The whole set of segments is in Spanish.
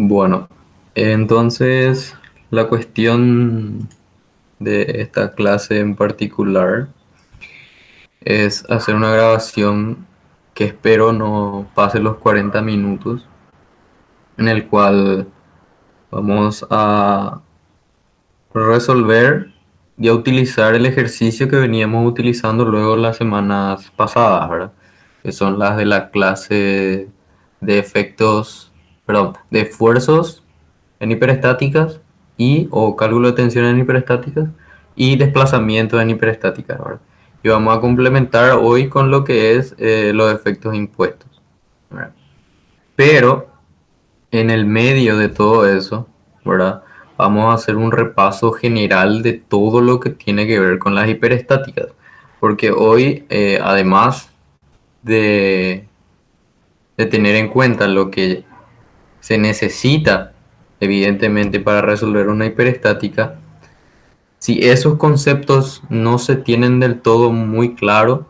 Bueno, entonces la cuestión de esta clase en particular es hacer una grabación que espero no pase los 40 minutos, en el cual vamos a resolver y a utilizar el ejercicio que veníamos utilizando luego las semanas pasadas, ¿verdad? Que son las de la clase de efectos, perdón, de esfuerzos en hiperestáticas y o cálculo de tensión en hiperestáticas y desplazamiento en hiperestáticas, ¿verdad? Y vamos a complementar hoy con lo que es los efectos impuestos, ¿verdad? Pero en el medio de todo eso, ¿verdad? Vamos a hacer un repaso general de todo lo que tiene que ver con las hiperestáticas. Porque hoy, además de, de tener en cuenta lo que se necesita, evidentemente, para resolver una hiperestática, si esos conceptos no se tienen del todo muy claro,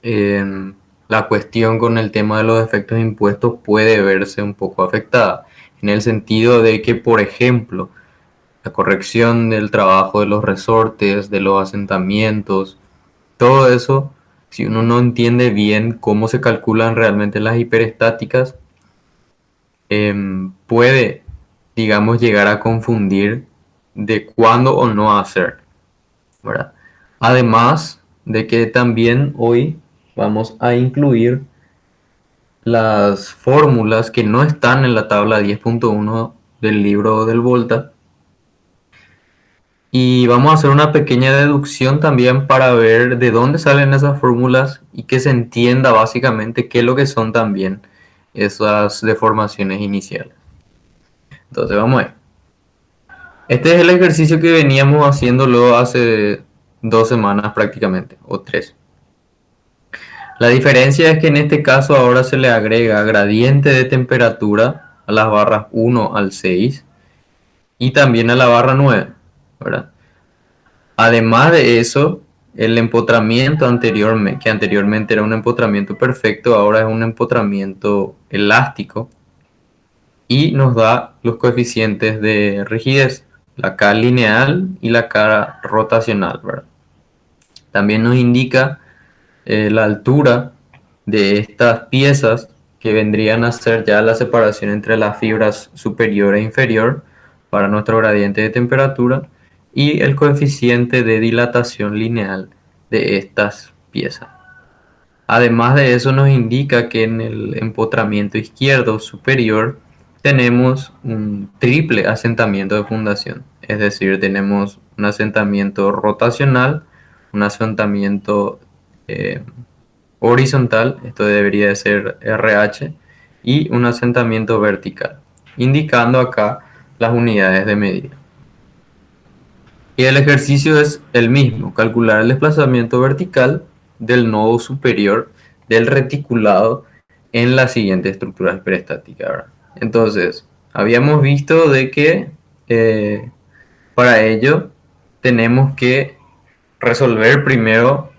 la cuestión con el tema de los efectos impuestos puede verse un poco afectada. En el sentido de que, por ejemplo, la corrección del trabajo de los resortes, de los asentamientos, todo eso, si uno no entiende bien cómo se calculan realmente las hiperestáticas, puede, digamos, llegar a confundir de cuándo o no hacer, ¿verdad? Además de que también hoy vamos a incluir las fórmulas que no están en la tabla 10.1 del libro del Volta. Y vamos a hacer una pequeña deducción también para ver de dónde salen esas fórmulas y que se entienda básicamente qué es lo que son también esas deformaciones iniciales. Entonces vamos a ver. Este es el ejercicio que veníamos haciéndolo hace 2 semanas prácticamente, o 3. La diferencia es que en este caso ahora se le agrega gradiente de temperatura a las barras 1 al 6 y también a la barra 9, ¿verdad? Además de eso, el empotramiento que anteriormente era un empotramiento perfecto, ahora es un empotramiento elástico y nos da los coeficientes de rigidez, la K lineal y la K rotacional, ¿verdad? También nos indica la altura de estas piezas que vendrían a ser ya la separación entre las fibras superior e inferior para nuestro gradiente de temperatura y el coeficiente de dilatación lineal de estas piezas. Además de eso nos indica que en el empotramiento izquierdo superior tenemos un triple asentamiento de fundación, es decir, tenemos un asentamiento rotacional, un asentamiento eh, horizontal, esto debería de ser RH, y un asentamiento vertical, indicando acá las unidades de medida. Y el ejercicio es el mismo, calcular el desplazamiento vertical del nodo superior del reticulado en la siguiente estructura hiperestática, ¿verdad? Entonces, habíamos visto de que para ello tenemos que resolver primero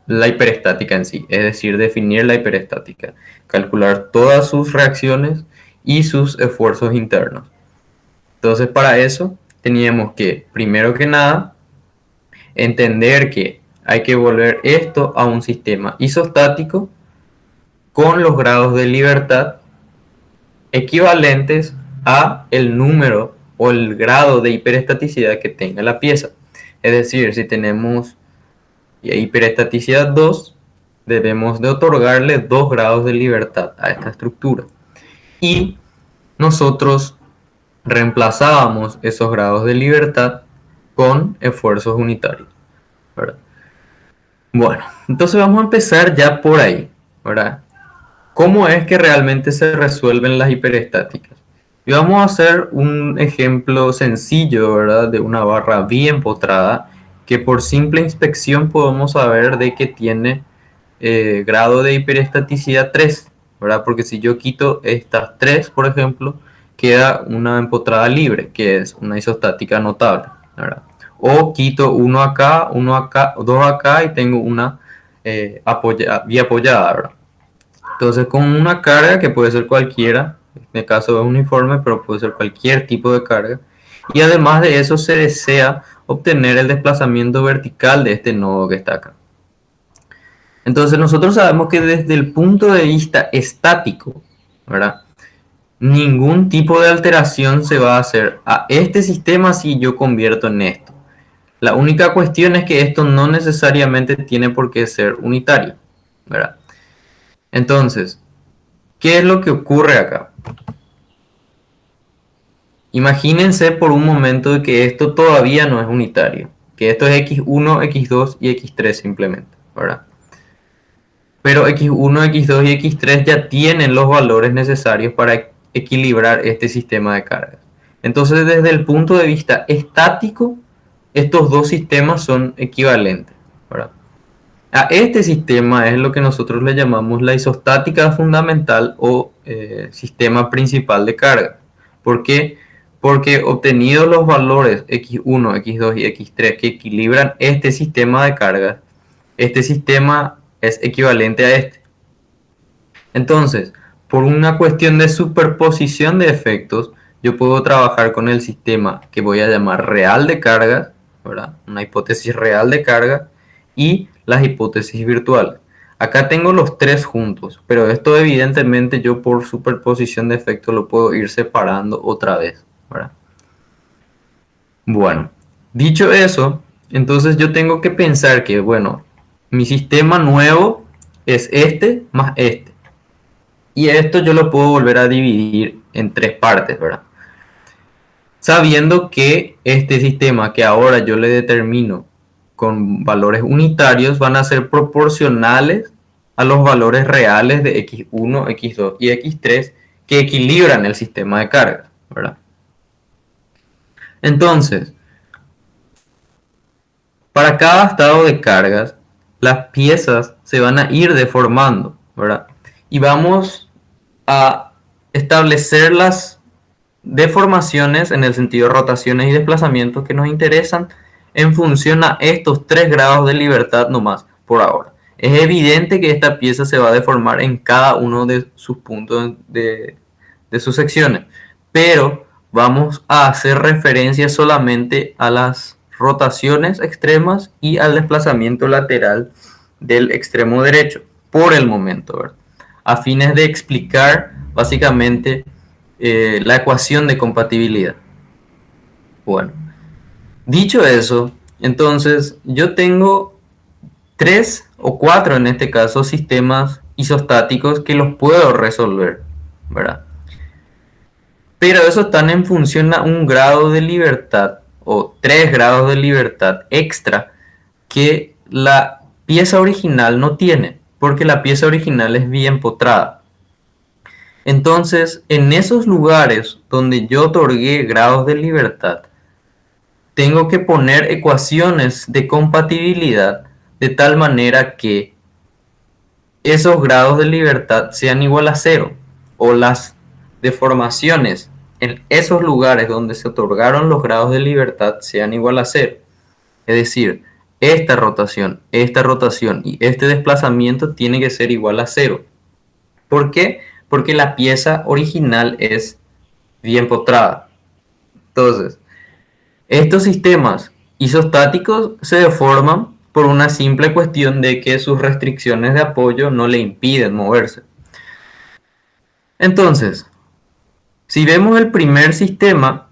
la hiperestática en sí, es decir, definir la hiperestática, calcular todas sus reacciones y sus esfuerzos internos. Entonces, para eso teníamos que, primero que nada, entender que hay que volver esto a un sistema isostático con los grados de libertad equivalentes a el número o el grado de hiperestaticidad que tenga la pieza. Es decir, si tenemos hiperestaticidad 2, debemos de otorgarle 2 grados de libertad a esta estructura. Y nosotros reemplazábamos esos grados de libertad con esfuerzos unitarios, ¿verdad? Bueno, entonces vamos a empezar ya por ahí, ¿verdad? ¿Cómo es que realmente se resuelven las hiperestáticas? Y vamos a hacer un ejemplo sencillo, ¿verdad? De una barra bien potrada, que por simple inspección podemos saber de que tiene grado de hiperestaticidad 3, ¿verdad? Porque si yo quito estas 3, por ejemplo, queda una empotrada libre, que es una isostática notable, ¿verdad? O quito uno acá, dos acá y tengo una vía apoyada, ¿verdad? Entonces con una carga que puede ser cualquiera, este caso es uniforme, pero puede ser cualquier tipo de carga. Y además de eso se desea obtener el desplazamiento vertical de este nodo que está acá. Entonces nosotros sabemos que desde el punto de vista estático, ¿verdad? Ningún tipo de alteración se va a hacer a este sistema si yo convierto en esto. La única cuestión es que esto no necesariamente tiene por qué ser unitario, ¿verdad? Entonces, ¿qué es lo que ocurre acá? Imagínense por un momento que esto todavía no es unitario, que esto es x1, x2 y x3 simplemente, ¿verdad? Pero x1, x2 y x3 ya tienen los valores necesarios para equilibrar este sistema de cargas. Entonces, desde el punto de vista estático, estos dos sistemas son equivalentes, ¿verdad? A este sistema es lo que nosotros le llamamos la isostática fundamental o sistema principal de carga. ¿Por qué? Porque obtenidos los valores x1, x2 y x3 que equilibran este sistema de cargas, este sistema es equivalente a este. Entonces, por una cuestión de superposición de efectos, yo puedo trabajar con el sistema que voy a llamar real de cargas, ¿verdad? Una hipótesis real de carga y las hipótesis virtuales. Acá tengo los tres juntos, pero esto evidentemente yo por superposición de efectos lo puedo ir separando otra vez, ¿verdad? Bueno, dicho eso, entonces yo tengo que pensar que, bueno, mi sistema nuevo es este más este. Y esto yo lo puedo volver a dividir en tres partes, ¿verdad? Sabiendo que este sistema que ahora yo le determino con valores unitarios van a ser proporcionales a los valores reales de x1, x2 y x3 que equilibran el sistema de cargas, ¿verdad? Entonces, para cada estado de cargas, las piezas se van a ir deformando, ¿verdad? Y vamos a establecer las deformaciones en el sentido de rotaciones y desplazamientos que nos interesan en función a estos 3 grados de libertad nomás por ahora. Es evidente que esta pieza se va a deformar en cada uno de sus puntos de sus secciones, pero vamos a hacer referencia solamente a las rotaciones extremas y al desplazamiento lateral del extremo derecho por el momento, ¿verdad? A fines de explicar básicamente la ecuación de compatibilidad. Bueno, dicho eso, entonces yo tengo 3 o 4 en este caso sistemas isostáticos que los puedo resolver, ¿verdad? Pero esos están en función a un grado de libertad o 3 grados de libertad extra que la pieza original no tiene, porque la pieza original es bien potrada. Entonces, en esos lugares donde yo otorgué grados de libertad, tengo que poner ecuaciones de compatibilidad de tal manera que esos grados de libertad sean igual a cero, o las deformaciones en esos lugares donde se otorgaron los grados de libertad sean igual a cero. Es decir, esta rotación y este desplazamiento tiene que ser igual a cero. ¿Por qué? Porque la pieza original es bien potrada. Entonces, estos sistemas isostáticos se deforman por una simple cuestión de que sus restricciones de apoyo no le impiden moverse. Entonces, si vemos el primer sistema,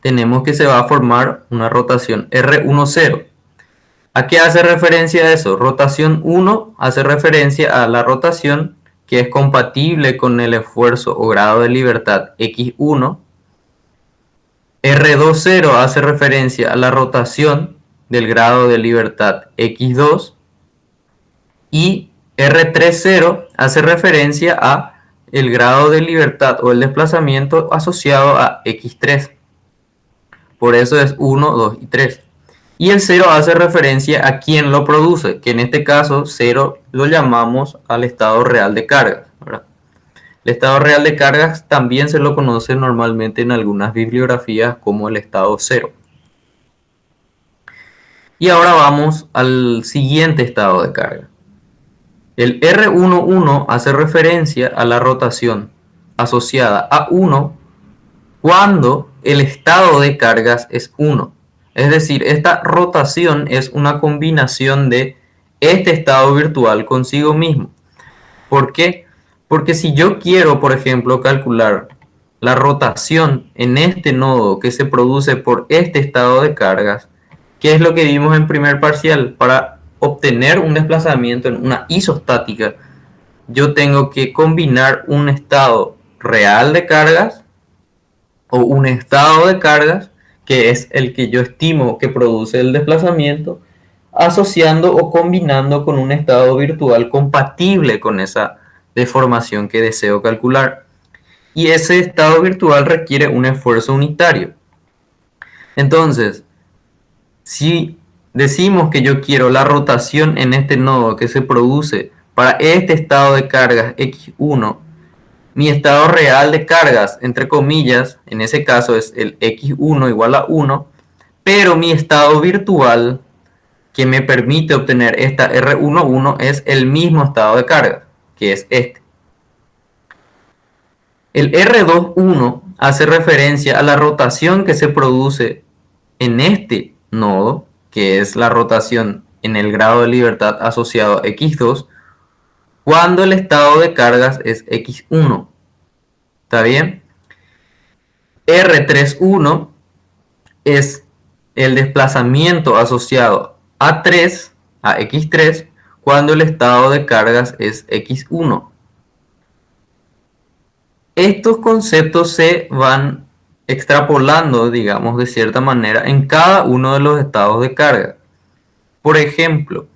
tenemos que se va a formar una rotación R10. ¿A qué hace referencia eso? Rotación 1 hace referencia a la rotación que es compatible con el esfuerzo o grado de libertad x1. R20 hace referencia a la rotación del grado de libertad x2 y R30 hace referencia a el grado de libertad o el desplazamiento asociado a x3. Por eso es 1, 2 y 3. Y el 0 hace referencia a quien lo produce, que en este caso 0 lo llamamos al estado real de cargas, ¿verdad? El estado real de cargas también se lo conoce normalmente en algunas bibliografías como el estado 0. Y ahora vamos al siguiente estado de carga. El R11 hace referencia a la rotación asociada a 1 cuando el estado de cargas es 1. Es decir, esta rotación es una combinación de este estado virtual consigo mismo. ¿Por qué? Porque si yo quiero, por ejemplo, calcular la rotación en este nodo que se produce por este estado de cargas, ¿qué es lo que vimos en primer parcial? Para obtener un desplazamiento en una isostática, yo tengo que combinar un estado real de cargas o un estado de cargas, que es el que yo estimo que produce el desplazamiento, asociando o combinando con un estado virtual compatible con esa deformación que deseo calcular. Y ese estado virtual requiere un esfuerzo unitario. Entonces, si decimos que yo quiero la rotación en este nodo que se produce para este estado de cargas x1, mi estado real de cargas, entre comillas, en ese caso es el x1 igual a 1, pero mi estado virtual que me permite obtener esta R11 es el mismo estado de cargas, que es este. El R21 hace referencia a la rotación que se produce en este nodo, que es la rotación en el grado de libertad asociado a x2, cuando el estado de cargas es x1. ¿Está bien? R31 es el desplazamiento asociado a 3, a x3, cuando el estado de cargas es x1. Estos conceptos se van extrapolando, digamos, de cierta manera en cada uno de los estados de carga. Por ejemplo,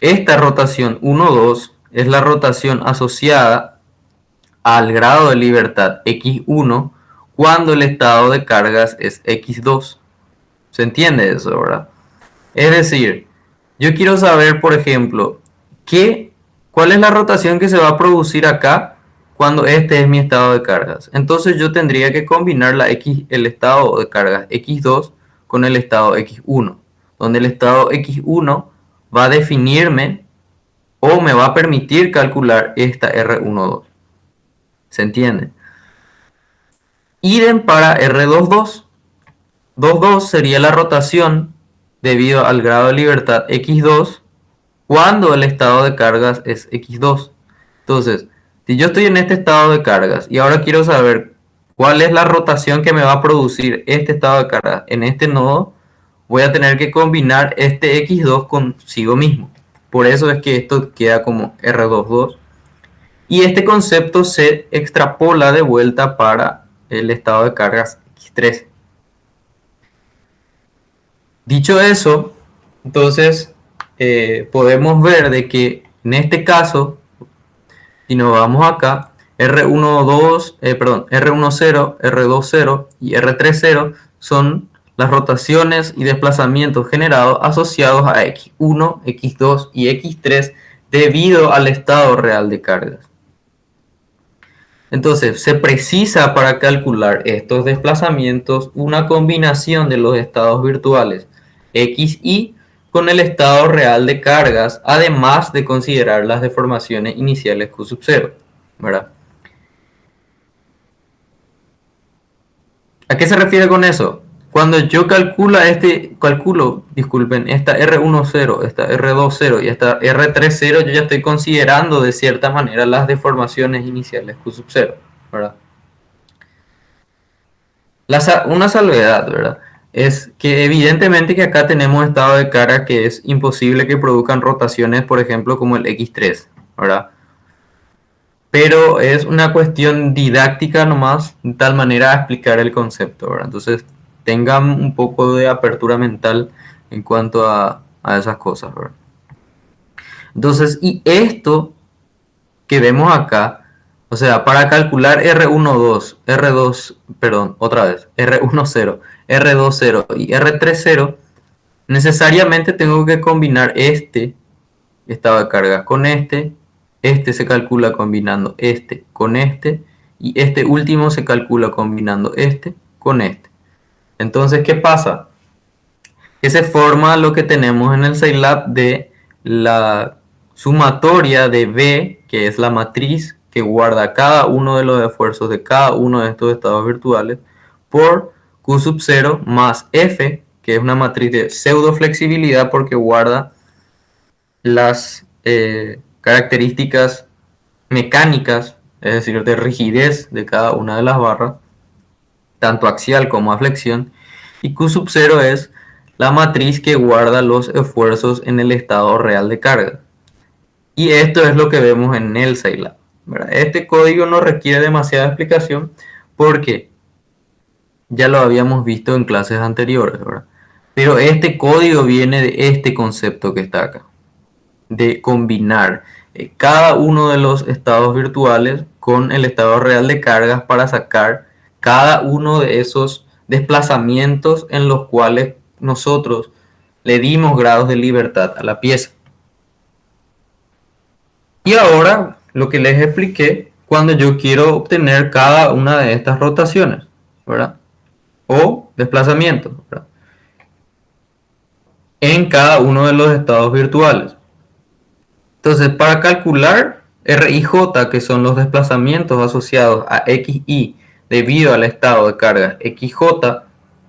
esta rotación 1,2 es la rotación asociada al grado de libertad x1 cuando el estado de cargas es x2. ¿Se entiende eso, verdad? Es decir, yo quiero saber, por ejemplo, cuál es la rotación que se va a producir acá cuando este es mi estado de cargas. Entonces yo tendría que combinar el estado de cargas x2 con el estado x1, donde el estado x1 va a definirme o me va a permitir calcular esta R12. ¿Se entiende? Idem para R22. 22 sería la rotación debido al grado de libertad x2 cuando el estado de cargas es x2. Entonces, si yo estoy en este estado de cargas y ahora quiero saber cuál es la rotación que me va a producir este estado de cargas en este nodo, voy a tener que combinar este x2 consigo mismo. Por eso es que esto queda como R22. Y este concepto se extrapola de vuelta para el estado de cargas x3. Dicho eso, entonces podemos ver de que en este caso, si nos vamos acá, R10, R20, y R30 son las rotaciones y desplazamientos generados asociados a X1, X2 y X3 debido al estado real de cargas. Entonces, se precisa para calcular estos desplazamientos una combinación de los estados virtuales X y con el estado real de cargas, además de considerar las deformaciones iniciales Q sub 0, ¿verdad? ¿A qué se refiere con eso? Cuando yo calculo, esta R10, esta R20 y esta R30, yo ya estoy considerando de cierta manera las deformaciones iniciales Q sub 0, ¿verdad? Una salvedad, ¿verdad? Es que evidentemente que acá tenemos estado de carga que es imposible que produzcan rotaciones, por ejemplo, como el X3, ¿verdad? Pero es una cuestión didáctica nomás, de tal manera a explicar el concepto, ¿verdad? Entonces, tengan un poco de apertura mental en cuanto a esas cosas, ¿verdad? Entonces, y esto que vemos acá, o sea, para calcular R12, R10, R20 y R30, necesariamente tengo que combinar este estado de carga con este se calcula combinando este con este, y este último se calcula combinando este con este. Entonces, ¿qué pasa? Que se forma lo que tenemos en el Scilab de la sumatoria de B, que es la matriz que guarda cada uno de los esfuerzos de cada uno de estos estados virtuales por Q sub 0 más F, que es una matriz de pseudo flexibilidad porque guarda las características mecánicas, es decir, de rigidez de cada una de las barras, tanto axial como a flexión, y Q sub 0 es la matriz que guarda los esfuerzos en el estado real de carga. Y esto es lo que vemos en el Scilab, ¿verdad? Este código no requiere demasiada explicación porque ya lo habíamos visto en clases anteriores, ¿verdad? Pero este código viene de este concepto que está acá, de combinar cada uno de los estados virtuales con el estado real de cargas para sacar cada uno de esos desplazamientos en los cuales nosotros le dimos grados de libertad a la pieza. Y ahora lo que les expliqué cuando yo quiero obtener cada una de estas rotaciones, ¿verdad? O desplazamientos, ¿verdad? En cada uno de los estados virtuales. Entonces, para calcular R y J, que son los desplazamientos asociados a XY debido al estado de carga XJ,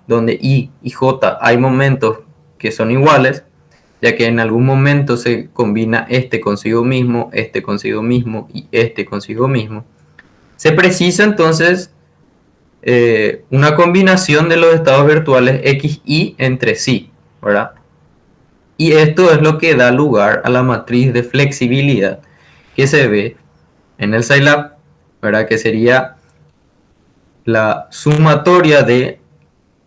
donde Y y J hay momentos que son iguales, ya que en algún momento se combina este consigo mismo y este consigo mismo, se precisa entonces una combinación de los estados virtuales XY entre sí, ¿verdad? Y esto es lo que da lugar a la matriz de flexibilidad que se ve en el Scilab, ¿verdad? Que sería la sumatoria de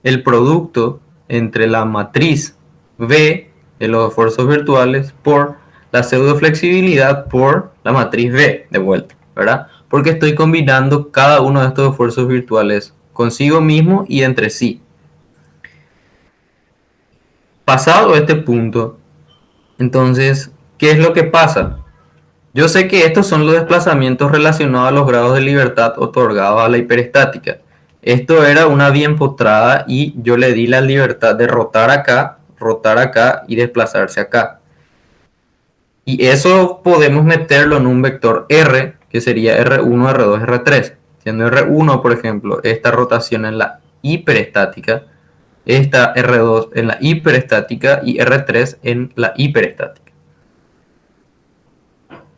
el producto entre la matriz V de los esfuerzos virtuales por la pseudo flexibilidad por la matriz V de vuelta, ¿verdad? Porque estoy combinando cada uno de estos esfuerzos virtuales consigo mismo y entre sí. Pasado este punto, entonces, ¿qué es lo que pasa? Yo sé que estos son los desplazamientos relacionados a los grados de libertad otorgados a la hiperestática. Esto era una biempotrada y yo le di la libertad de rotar acá y desplazarse acá. Y eso podemos meterlo en un vector R, que sería R1, R2, R3. Siendo R1, por ejemplo, esta rotación en la hiperestática, esta R2 en la hiperestática y R3 en la hiperestática.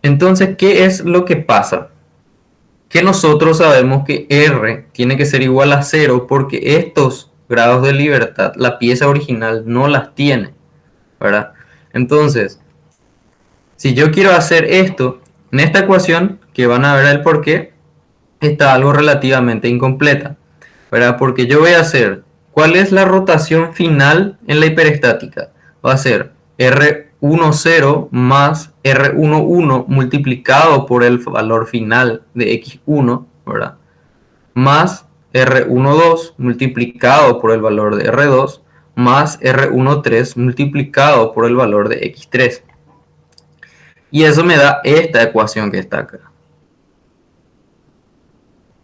Entonces, ¿qué es lo que pasa? Que nosotros sabemos que R tiene que ser igual a 0 porque estos grados de libertad, la pieza original no las tiene, ¿verdad? Entonces, si yo quiero hacer esto, en esta ecuación, que van a ver el porqué, está algo relativamente incompleta, ¿verdad? Porque yo voy a hacer, ¿cuál es la rotación final en la hiperestática? Va a ser R10 más R11 multiplicado por el valor final de X1, ¿verdad? Más R12 multiplicado por el valor de R2 más R13 multiplicado por el valor de X3. Y eso me da esta ecuación que está acá.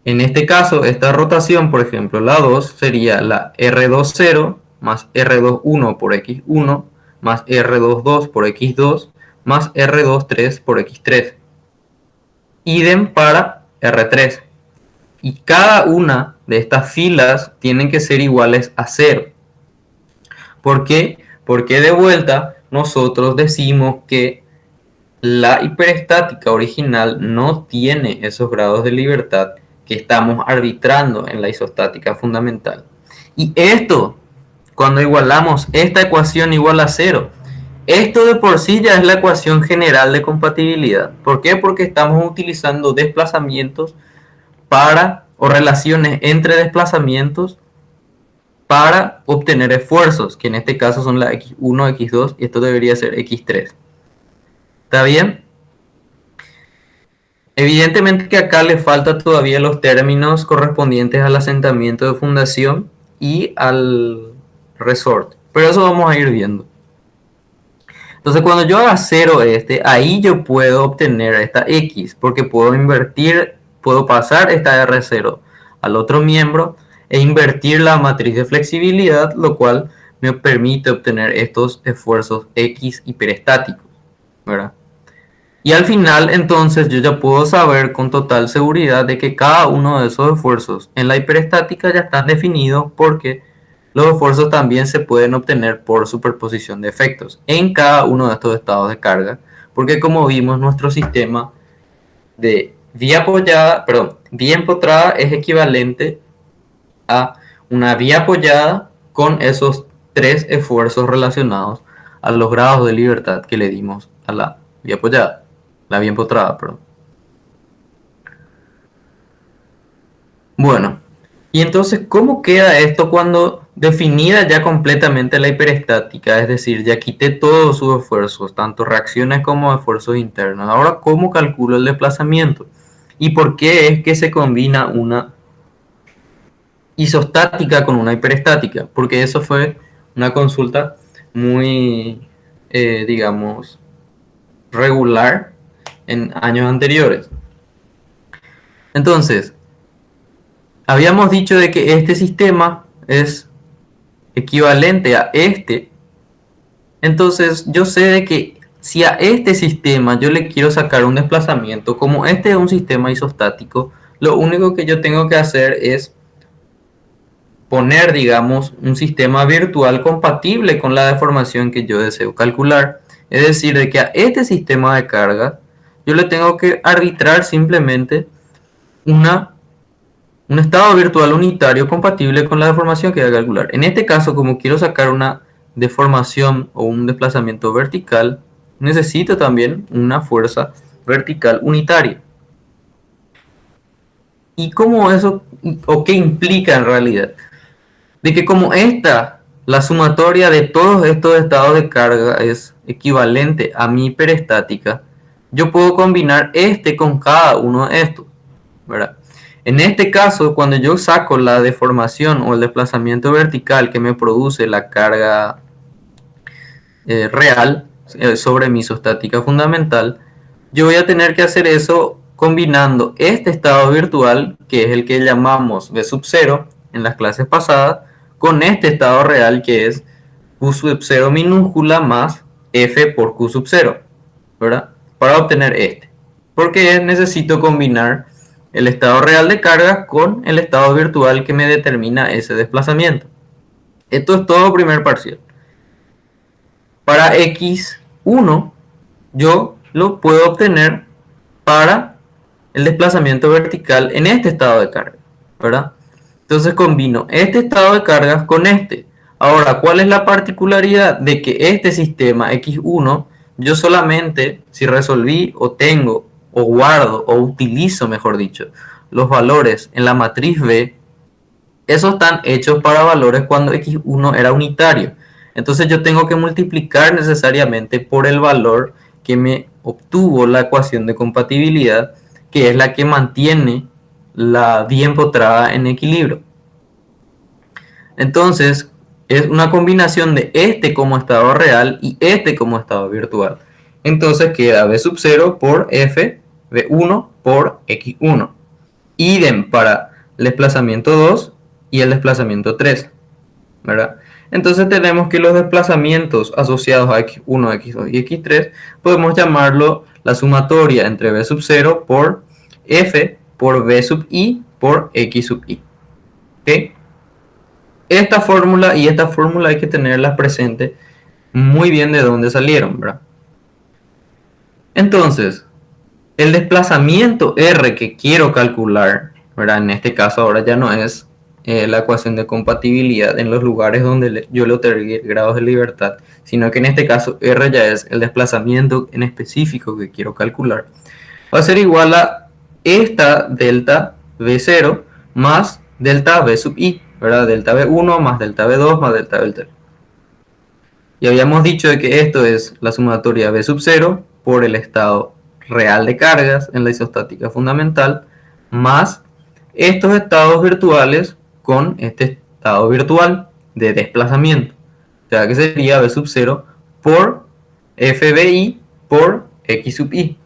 En este caso, esta rotación, por ejemplo, la 2 sería la R20 más R21 por X1 más R22 por X2 más R23 por X3. Idem para R3. Y cada una de estas filas tienen que ser iguales a 0. ¿Por qué? Porque de vuelta nosotros decimos que la hiperestática original no tiene esos grados de libertad que estamos arbitrando en la isostática fundamental. Y esto, cuando igualamos esta ecuación igual a 0, esto de por sí ya es la ecuación general de compatibilidad. ¿Por qué? Porque estamos utilizando desplazamientos o relaciones entre desplazamientos para obtener esfuerzos, que en este caso son la X1, X2 y esto debería ser X3. ¿Está bien? Evidentemente que acá le falta todavía los términos correspondientes al asentamiento de fundación y al resorte, pero eso vamos a ir viendo. Entonces cuando yo haga 0 ahí yo puedo obtener esta X, porque puedo invertir, puedo pasar esta R0 al otro miembro e invertir la matriz de flexibilidad, lo cual me permite obtener estos esfuerzos X hiperestáticos, ¿verdad? Y al final, entonces, yo ya puedo saber con total seguridad de que cada uno de esos esfuerzos en la hiperestática ya están definidos, porque los esfuerzos también se pueden obtener por superposición de efectos en cada uno de estos estados de carga, porque como vimos, nuestro sistema de vía apoyada, perdón, vía empotrada es equivalente a una vía apoyada con esos tres esfuerzos relacionados a los grados de libertad que le dimos a la vía apoyada, la vía empotrada, perdón. Bueno, y entonces, ¿cómo queda esto cuando definida ya completamente la hiperestática? Es decir, ya quité todos sus esfuerzos, tanto reacciones como esfuerzos internos. Ahora, ¿cómo calculo el desplazamiento? ¿Y por qué es que se combina una isostática con una hiperestática? Porque eso fue una consulta muy, digamos, regular en años anteriores. Entonces, habíamos dicho de que este sistema es equivalente a este. Entonces, yo sé de que si a este sistema yo le quiero sacar un desplazamiento, como este es un sistema isostático, lo único que yo tengo que hacer es poner, digamos, un sistema virtual compatible con la deformación que yo deseo calcular. Es decir, de que a este sistema de carga yo le tengo que arbitrar simplemente un estado virtual unitario compatible con la deformación que voy a calcular. En este caso, como quiero sacar una deformación o un desplazamiento vertical, necesito también una fuerza vertical unitaria. ¿Y cómo eso, o qué implica en realidad? De que como la sumatoria de todos estos estados de carga es equivalente a mi hiperestática, yo puedo combinar este con cada uno de estos, ¿verdad? En este caso, cuando yo saco la deformación o el desplazamiento vertical que me produce la carga real sobre mi isostática fundamental, yo voy a tener que hacer eso combinando este estado virtual, que es el que llamamos V sub 0 en las clases pasadas, con este estado real, que es Q sub 0 minúscula más F por Q sub 0, ¿verdad? Para obtener este. Porque necesito combinar el estado real de carga con el estado virtual que me determina ese desplazamiento. Esto es todo primer parcial. Para x1 yo lo puedo obtener para el desplazamiento vertical en este estado de carga, ¿verdad? Entonces combino este estado de cargas con este. Ahora, ¿cuál es la particularidad de que este sistema x1 yo solamente si resolví o tengo o guardo o utilizo, mejor dicho, los valores en la matriz B, esos están hechos para valores cuando x1 era unitario? Entonces yo tengo que multiplicar necesariamente por el valor que me obtuvo la ecuación de compatibilidad, que es la que mantiene la vía empotrada en equilibrio. Entonces es una combinación de este como estado real y este como estado virtual. Entonces queda v sub 0 por f v1 por x1. Idem para el desplazamiento 2 y el desplazamiento 3, ¿verdad? Entonces tenemos que los desplazamientos asociados a x1, x2 y x3 podemos llamarlo la sumatoria entre v sub 0 por f por v sub i por x sub i. ¿Okay? Esta fórmula y esta fórmula hay que tenerlas presentes muy bien de dónde salieron, ¿verdad? Entonces, el desplazamiento R que quiero calcular, ¿verdad? En este caso ahora ya no es la ecuación de compatibilidad en los lugares donde yo le otorgué grados de libertad, sino que en este caso R ya es el desplazamiento en específico que quiero calcular. Va a ser igual a esta delta V0 más delta V sub i, ¿verdad? Delta V1 más delta V2 más delta V3. Y habíamos dicho de que esto es la sumatoria V sub 0 por el estado real de cargas en la isostática fundamental más estos estados virtuales con este estado virtual de desplazamiento. O sea que sería V sub 0 por FBI por X sub I.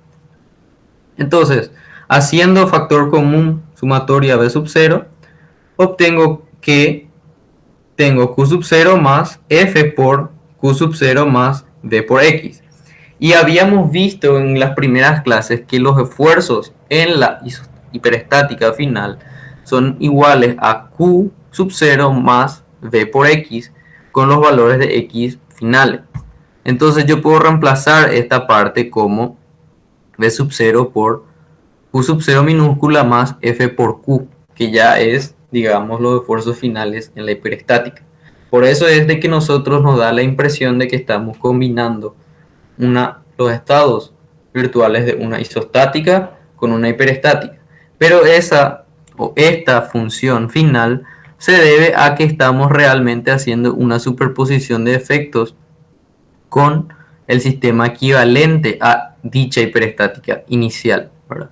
Entonces, haciendo factor común sumatoria V sub 0, obtengo que tengo Q sub 0 más F por Q sub 0 más V por X. Y habíamos visto en las primeras clases que los esfuerzos en la hiperestática final son iguales a Q sub 0 más V por X con los valores de X finales. Entonces yo puedo reemplazar esta parte como V sub 0 por Q sub 0 minúscula más F por Q, que ya es, digamos, los esfuerzos finales en la hiperestática. Por eso es de que nosotros nos da la impresión de que estamos combinando los estados virtuales de una isostática con una hiperestática. Pero esta función final se debe a que estamos realmente haciendo una superposición de efectos con el sistema equivalente a dicha hiperestática inicial, ¿verdad?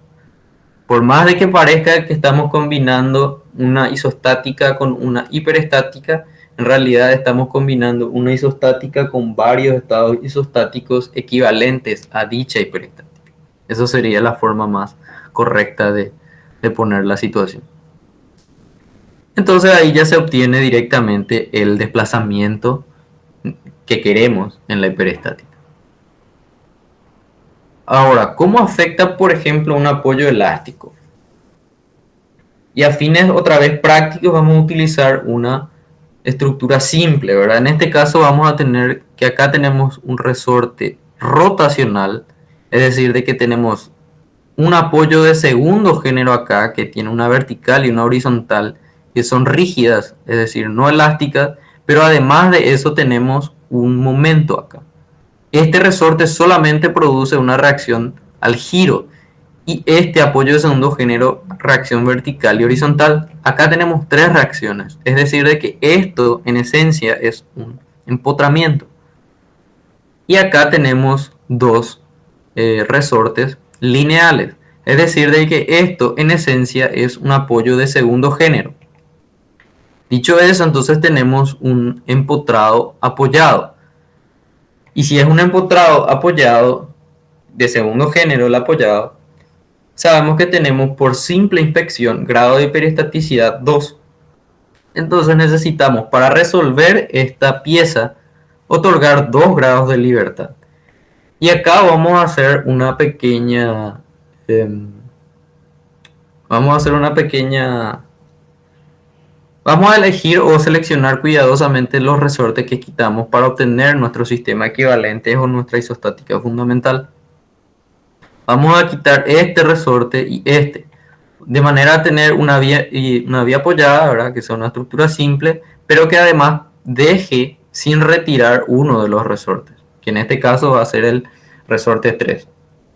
Por más de que parezca que estamos combinando una isostática con una hiperestática, en realidad estamos combinando una isostática con varios estados isostáticos equivalentes a dicha hiperestática. Eso sería la forma más correcta de poner la situación. Entonces ahí ya se obtiene directamente el desplazamiento que queremos en la hiperestática. Ahora, ¿cómo afecta, por ejemplo, un apoyo elástico? Y a fines otra vez prácticos vamos a utilizar una estructura simple, ¿verdad? En este caso vamos a tener que acá tenemos un resorte rotacional, es decir, de que tenemos un apoyo de segundo género acá, que tiene una vertical y una horizontal, que son rígidas, es decir, no elásticas, pero además de eso tenemos un momento acá. Este resorte solamente produce una reacción al giro, y este apoyo de segundo género, reacción vertical y horizontal. Acá tenemos tres reacciones, es decir, de que esto en esencia es un empotramiento. Y acá tenemos dos resortes lineales, es decir, de que esto en esencia es un apoyo de segundo género. Dicho eso, entonces tenemos un empotrado apoyado. Y si es un empotrado apoyado de segundo género, el apoyado, sabemos que tenemos por simple inspección grado de hiperestaticidad 2. Entonces necesitamos, para resolver esta pieza, otorgar 2 grados de libertad. Y acá vamos a hacer una pequeña... Vamos a elegir o seleccionar cuidadosamente los resortes que quitamos para obtener nuestro sistema equivalente o nuestra isostática fundamental. Vamos a quitar este resorte y este, de manera a tener una vía apoyada, ¿verdad? Que sea una estructura simple, pero que además deje sin retirar uno de los resortes, que en este caso va a ser el resorte 3,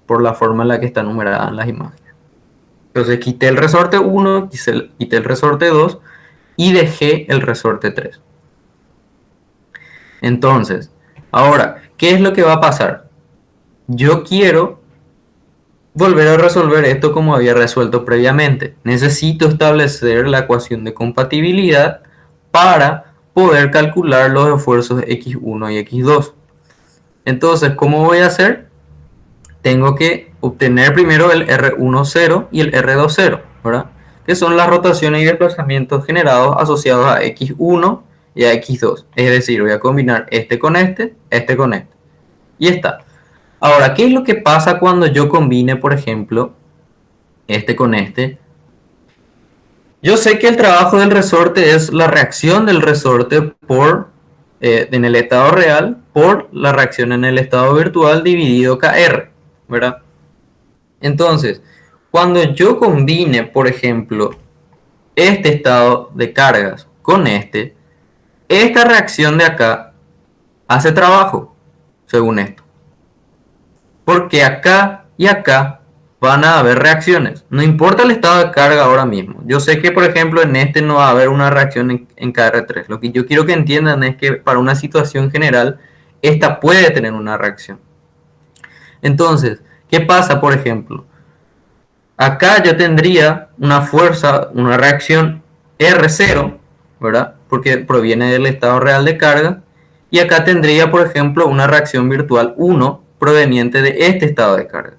por la forma en la que está numerada en las imágenes. Entonces quité el resorte 1, quité el resorte 2 y dejé el resorte 3. Entonces, ahora, ¿qué es lo que va a pasar? Yo quiero volver a resolver esto como había resuelto previamente. Necesito establecer la ecuación de compatibilidad para poder calcular los esfuerzos x1 y x2. Entonces, ¿cómo voy a hacer? Tengo que obtener primero el R10 y el R20, ¿verdad? Que son las rotaciones y desplazamientos generados asociados a x1 y a x2. Es decir, voy a combinar este con este con este. Y está. Ahora, ¿qué es lo que pasa cuando yo combine, por ejemplo, este con este? Yo sé que el trabajo del resorte es la reacción del resorte en el estado real por la reacción en el estado virtual dividido KR, ¿verdad? Entonces, cuando yo combine, por ejemplo, este estado de cargas con esta reacción de acá hace trabajo, según esto. Porque acá y acá van a haber reacciones. No importa el estado de carga ahora mismo. Yo sé que, por ejemplo, en este no va a haber una reacción en KR3. Lo que yo quiero que entiendan es que para una situación general, esta puede tener una reacción. Entonces, ¿qué pasa, por ejemplo? Acá yo tendría una fuerza, una reacción R0, ¿verdad? Porque proviene del estado real de carga. Y acá tendría, por ejemplo, una reacción virtual 1 proveniente de este estado de carga.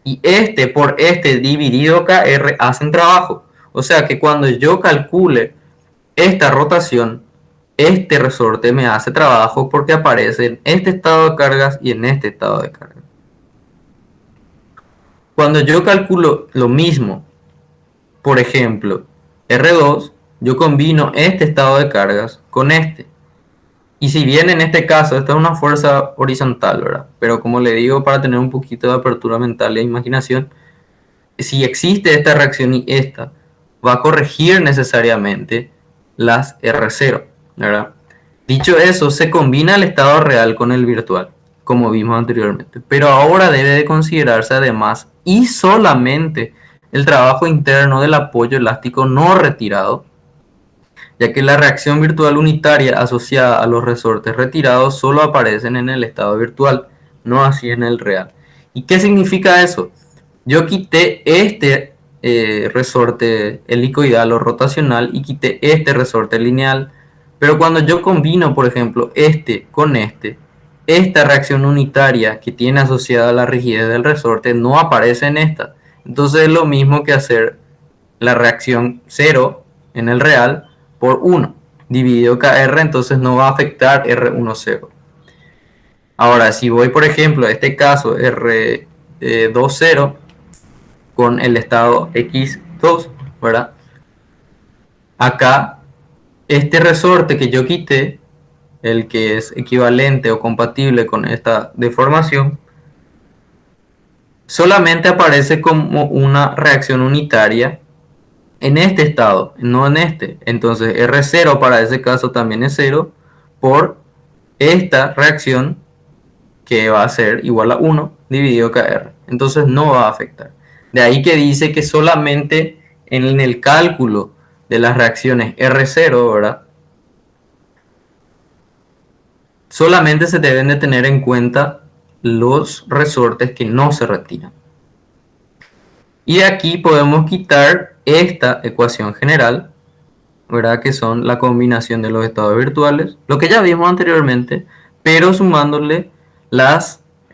Y este por este dividido KR hacen trabajo. O sea que cuando yo calcule esta rotación, este resorte me hace trabajo porque aparece en este estado de cargas y en este estado de cargas. Cuando yo calculo lo mismo, por ejemplo, R2, yo combino este estado de cargas con este. Y si bien en este caso esta es una fuerza horizontal, ¿verdad? Pero como le digo, para tener un poquito de apertura mental e imaginación, si existe esta reacción y esta, va a corregir necesariamente las R0, ¿verdad? Dicho eso, se combina el estado real con el virtual, como vimos anteriormente, pero ahora debe de considerarse además y solamente el trabajo interno del apoyo elástico no retirado, ya que la reacción virtual unitaria asociada a los resortes retirados solo aparecen en el estado virtual, no así en el real. ¿Y qué significa eso? Yo quité este resorte helicoidal o rotacional y quité este resorte lineal, pero cuando yo combino, por ejemplo, este con este, esta reacción unitaria que tiene asociada la rigidez del resorte no aparece en esta. Entonces es lo mismo que hacer la reacción 0 en el real por 1 dividido KR, entonces no va a afectar R10. Ahora, si voy, por ejemplo, a este caso R20 con el estado X2, ¿verdad? Acá, este resorte que yo quité, el que es equivalente o compatible con esta deformación, solamente aparece como una reacción unitaria en este estado, no en este. Entonces R0 para ese caso también es 0 por esta reacción que va a ser igual a 1 dividido KR. Entonces no va a afectar. De ahí que dice que solamente en el cálculo de las reacciones R0, ¿verdad? Solamente se deben de tener en cuenta los resortes que no se retiran. Y de aquí podemos quitar esta ecuación general, ¿verdad? Que son la combinación de los estados virtuales, lo que ya vimos anteriormente, pero sumándole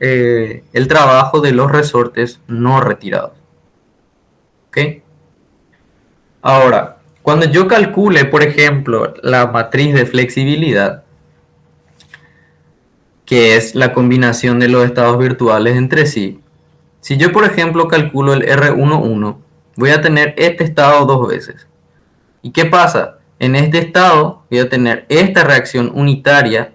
el trabajo de los resortes no retirados. ¿Ok? Ahora, cuando yo calcule, por ejemplo, la matriz de flexibilidad, que es la combinación de los estados virtuales entre sí, si yo, por ejemplo, calculo el R11, voy a tener este estado dos veces. ¿Y qué pasa? En este estado voy a tener esta reacción unitaria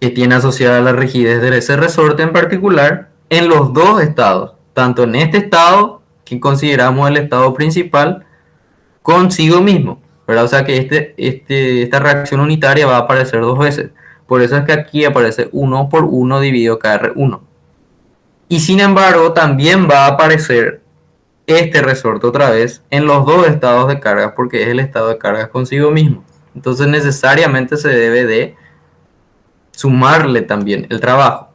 que tiene asociada la rigidez de ese resorte en particular en los dos estados, tanto en este estado que consideramos el estado principal consigo mismo, ¿verdad? O sea que esta reacción unitaria va a aparecer dos veces. Por eso es que aquí aparece 1 por 1 dividido KR1. Y sin embargo, también va a aparecer este resorte otra vez en los dos estados de carga, porque es el estado de carga consigo mismo. Entonces necesariamente se debe de sumarle también el trabajo.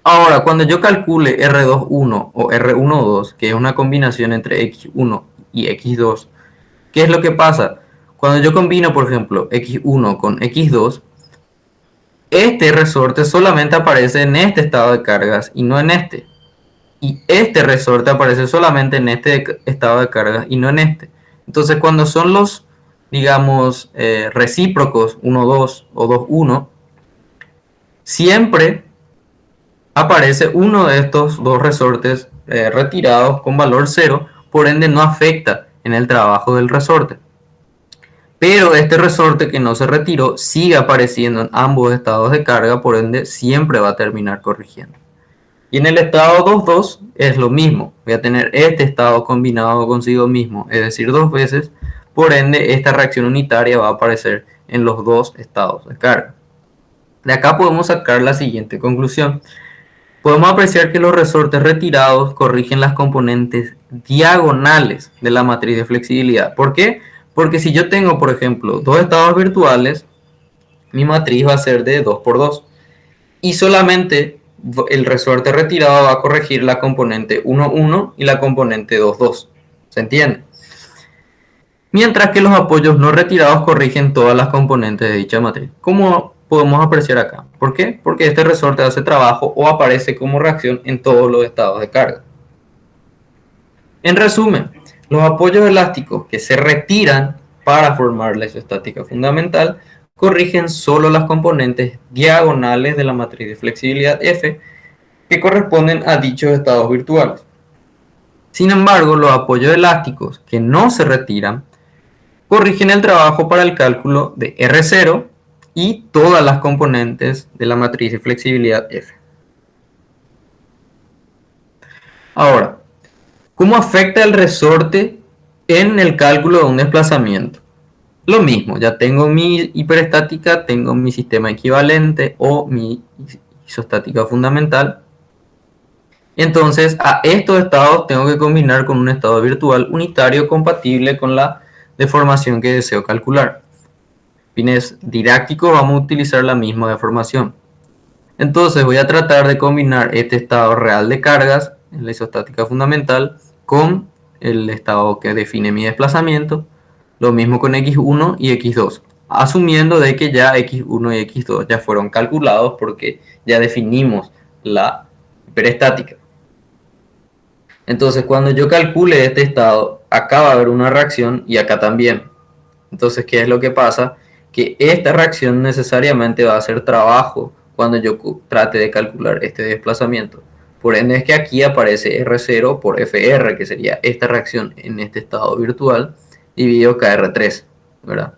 Ahora, cuando yo calcule R21 o R12, que es una combinación entre X1 y X2, ¿qué es lo que pasa? Cuando yo combino, por ejemplo, X1 con X2, este resorte solamente aparece en este estado de cargas y no en este. Y este resorte aparece solamente en este estado de cargas y no en este. Entonces, cuando son los, digamos, recíprocos 1,2 o 2,1, siempre aparece uno de estos dos resortes retirados con valor 0, por ende no afecta en el trabajo del resorte. Pero este resorte que no se retiró sigue apareciendo en ambos estados de carga, por ende siempre va a terminar corrigiendo. Y en el estado 2,2 es lo mismo. Voy a tener este estado combinado consigo mismo, es decir, dos veces. Por ende, esta reacción unitaria va a aparecer en los dos estados de carga. De acá podemos sacar la siguiente conclusión. Podemos apreciar que los resortes retirados corrigen las componentes diagonales de la matriz de flexibilidad. ¿Por qué? Porque si yo tengo, por ejemplo, dos estados virtuales, mi matriz va a ser de 2 por 2. Y solamente el resorte retirado va a corregir la componente 1,1 y la componente 2,2. ¿Se entiende? Mientras que los apoyos no retirados corrigen todas las componentes de dicha matriz. ¿Cómo podemos apreciar acá? ¿Por qué? Porque este resorte hace trabajo o aparece como reacción en todos los estados de carga. En resumen, los apoyos elásticos que se retiran para formar la isostática fundamental corrigen solo las componentes diagonales de la matriz de flexibilidad F que corresponden a dichos estados virtuales. Sin embargo, los apoyos elásticos que no se retiran corrigen el trabajo para el cálculo de R0 y todas las componentes de la matriz de flexibilidad F. Ahora, ¿cómo afecta el resorte en el cálculo de un desplazamiento? Lo mismo, ya tengo mi hiperestática, tengo mi sistema equivalente o mi isostática fundamental. Entonces, a estos estados tengo que combinar con un estado virtual unitario compatible con la deformación que deseo calcular. Fines didácticos vamos a utilizar la misma deformación. Entonces voy a tratar de combinar este estado real de cargas en la isostática fundamental con el estado que define mi desplazamiento, lo mismo con x1 y x2, asumiendo de que ya x1 y x2 ya fueron calculados porque ya definimos la hiperestática. Entonces cuando yo calcule este estado, acá va a haber una reacción y acá también. Entonces, ¿qué es lo que pasa? Que esta reacción necesariamente va a hacer trabajo cuando yo trate de calcular este desplazamiento. Por ende es que aquí aparece R0 por FR, que sería esta reacción en este estado virtual, dividido KR3, ¿verdad?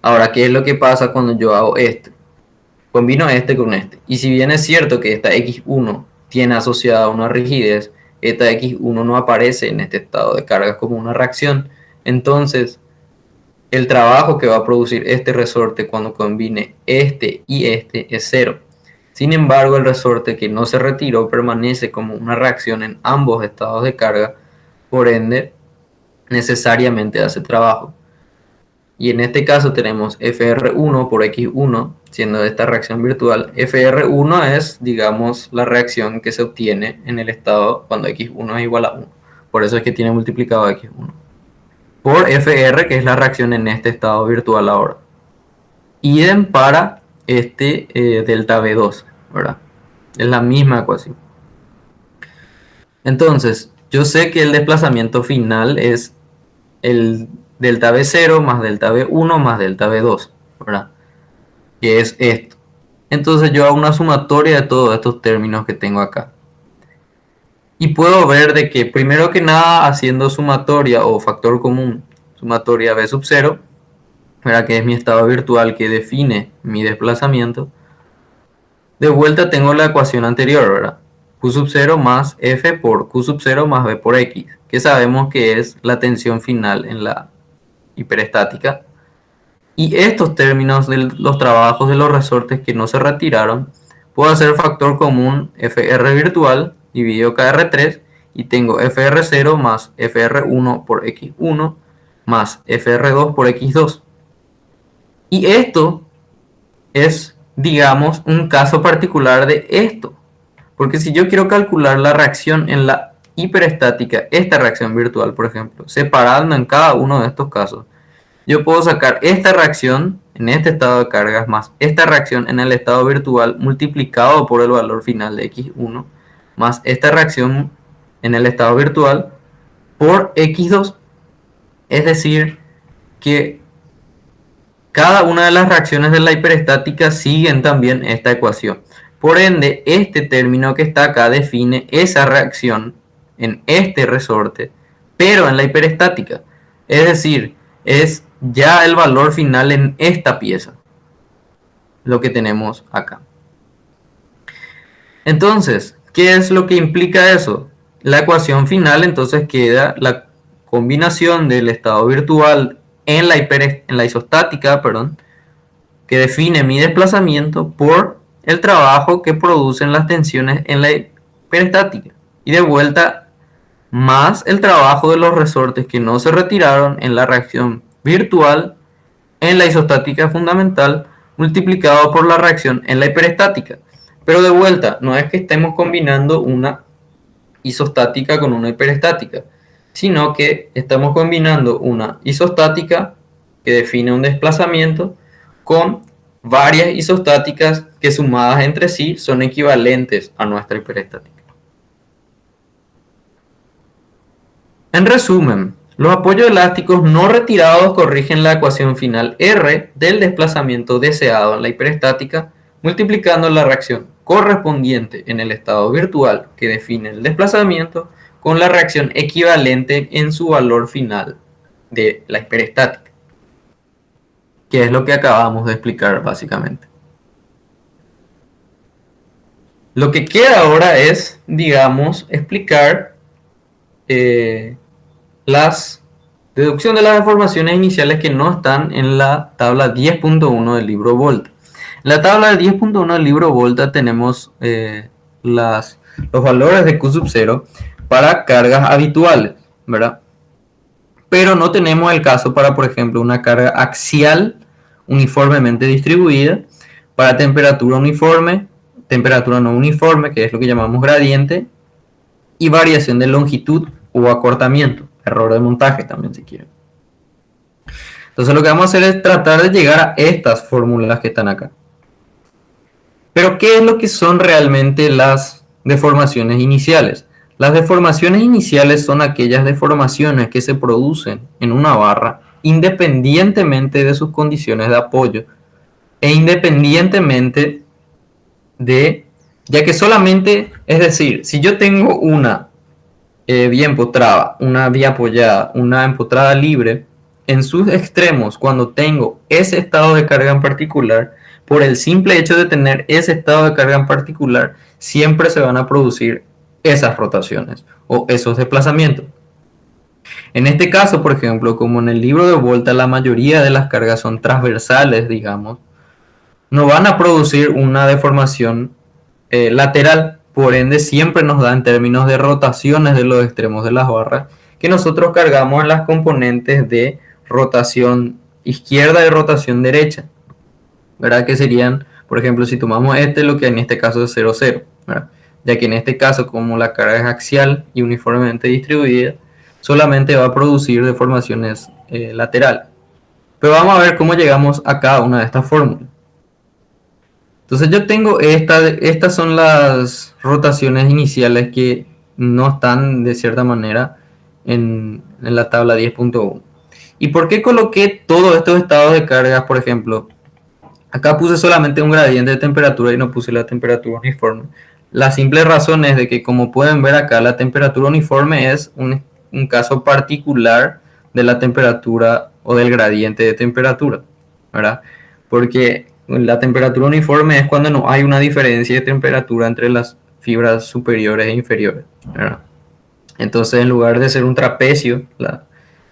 Ahora, ¿qué es lo que pasa cuando yo hago esto? Combino este con este. Y si bien es cierto que esta X1 tiene asociada una rigidez, esta X1 no aparece en este estado de cargas como una reacción. Entonces, el trabajo que va a producir este resorte cuando combine este y este es cero. Sin embargo, el resorte que no se retiró permanece como una reacción en ambos estados de carga, por ende, necesariamente hace trabajo. Y en este caso tenemos FR1 por X1, siendo esta reacción virtual. FR1 es, digamos, la reacción que se obtiene en el estado cuando X1 es igual a 1. Por eso es que tiene multiplicado X1. Por FR, que es la reacción en este estado virtual ahora. Idem para este delta V2, ¿verdad? Es la misma ecuación. Entonces, yo sé que el desplazamiento final es el delta V0 más delta V1 más delta V2, ¿verdad? Que es esto. Entonces yo hago una sumatoria de todos estos términos que tengo acá. Y puedo ver de que primero que nada haciendo sumatoria o factor común, sumatoria V sub 0, ¿verdad? Que es mi estado virtual que define mi desplazamiento. De vuelta tengo la ecuación anterior, ¿verdad? Q sub 0 más F por Q sub 0 más V por X, que sabemos que es la tensión final en la hiperestática. Y estos términos de los trabajos de los resortes que no se retiraron, puedo hacer factor común FR virtual dividido KR3 y tengo FR0 más FR1 por X1 más FR2 por X2. Y esto es, digamos, un caso particular de esto. Porque si yo quiero calcular la reacción en la hiperestática, esta reacción virtual, por ejemplo, separando en cada uno de estos casos, yo puedo sacar esta reacción en este estado de cargas más esta reacción en el estado virtual multiplicado por el valor final de X1 más esta reacción en el estado virtual por X2. Es decir, que cada una de las reacciones de la hiperestática siguen también esta ecuación. Por ende, este término que está acá define esa reacción en este resorte, pero en la hiperestática. Es decir, es ya el valor final en esta pieza, lo que tenemos acá. Entonces, ¿qué es lo que implica eso? La ecuación final entonces queda la combinación del estado virtual en la isostática, que define mi desplazamiento por el trabajo que producen las tensiones en la hiperestática. Y de vuelta, más el trabajo de los resortes que no se retiraron en la reacción virtual en la isostática fundamental multiplicado por la reacción en la hiperestática. Pero de vuelta, no es que estemos combinando una isostática con una hiperestática, sino que estamos combinando una isostática que define un desplazamiento con varias isostáticas que sumadas entre sí son equivalentes a nuestra hiperestática. En resumen, Los apoyos elásticos no retirados corrigen la ecuación final R del desplazamiento deseado en la hiperestática, multiplicando la reacción correspondiente en el estado virtual que define el desplazamiento con la reacción equivalente en su valor final de la hiperestática, que es lo que acabamos de explicar básicamente. Lo que queda ahora es, digamos, explicar las deducción de las deformaciones iniciales que no están en la tabla 10.1 del libro Volta. En la tabla 10.1 del libro Volta tenemos los valores de Q sub 0 para cargas habituales, ¿verdad? Pero no tenemos el caso para, por ejemplo, una carga axial uniformemente distribuida, para temperatura uniforme, temperatura no uniforme, que es lo que llamamos gradiente, y variación de longitud o acortamiento, error de montaje también si quieren. Entonces lo que vamos a hacer es tratar de llegar a estas fórmulas que están acá. Pero ¿qué es lo que son realmente las deformaciones iniciales? Las deformaciones iniciales son aquellas deformaciones que se producen en una barra independientemente de sus condiciones de apoyo e independientemente de, ya que solamente, es decir, si yo tengo una vía empotrada, una vía apoyada, una empotrada libre, en sus extremos, cuando tengo ese estado de carga en particular, por el simple hecho de tener ese estado de carga en particular, siempre se van a producir esas rotaciones o esos desplazamientos. En este caso, por ejemplo, como en el libro de Volta la mayoría de las cargas son transversales, digamos, no van a producir una deformación lateral, por ende siempre nos da en términos de rotaciones de los extremos de las barras que nosotros cargamos en las componentes de rotación izquierda y rotación derecha, ¿verdad? Que serían, por ejemplo, si tomamos lo que en este caso es 0, 0, ¿verdad? Ya que en este caso, como la carga es axial y uniformemente distribuida, solamente va a producir deformaciones laterales. Pero vamos a ver cómo llegamos a cada una de estas fórmulas. Entonces yo tengo estas son las rotaciones iniciales que no están de cierta manera en la tabla 10.1. ¿Y por qué coloqué todos estos estados de cargas? Por ejemplo, acá puse solamente un gradiente de temperatura y no puse la temperatura uniforme. La simple razón es de que, como pueden ver acá, la temperatura uniforme es un caso particular de la temperatura o del gradiente de temperatura, ¿verdad? Porque la temperatura uniforme es cuando no hay una diferencia de temperatura entre las fibras superiores e inferiores, ¿verdad? Entonces, en lugar de ser un trapecio,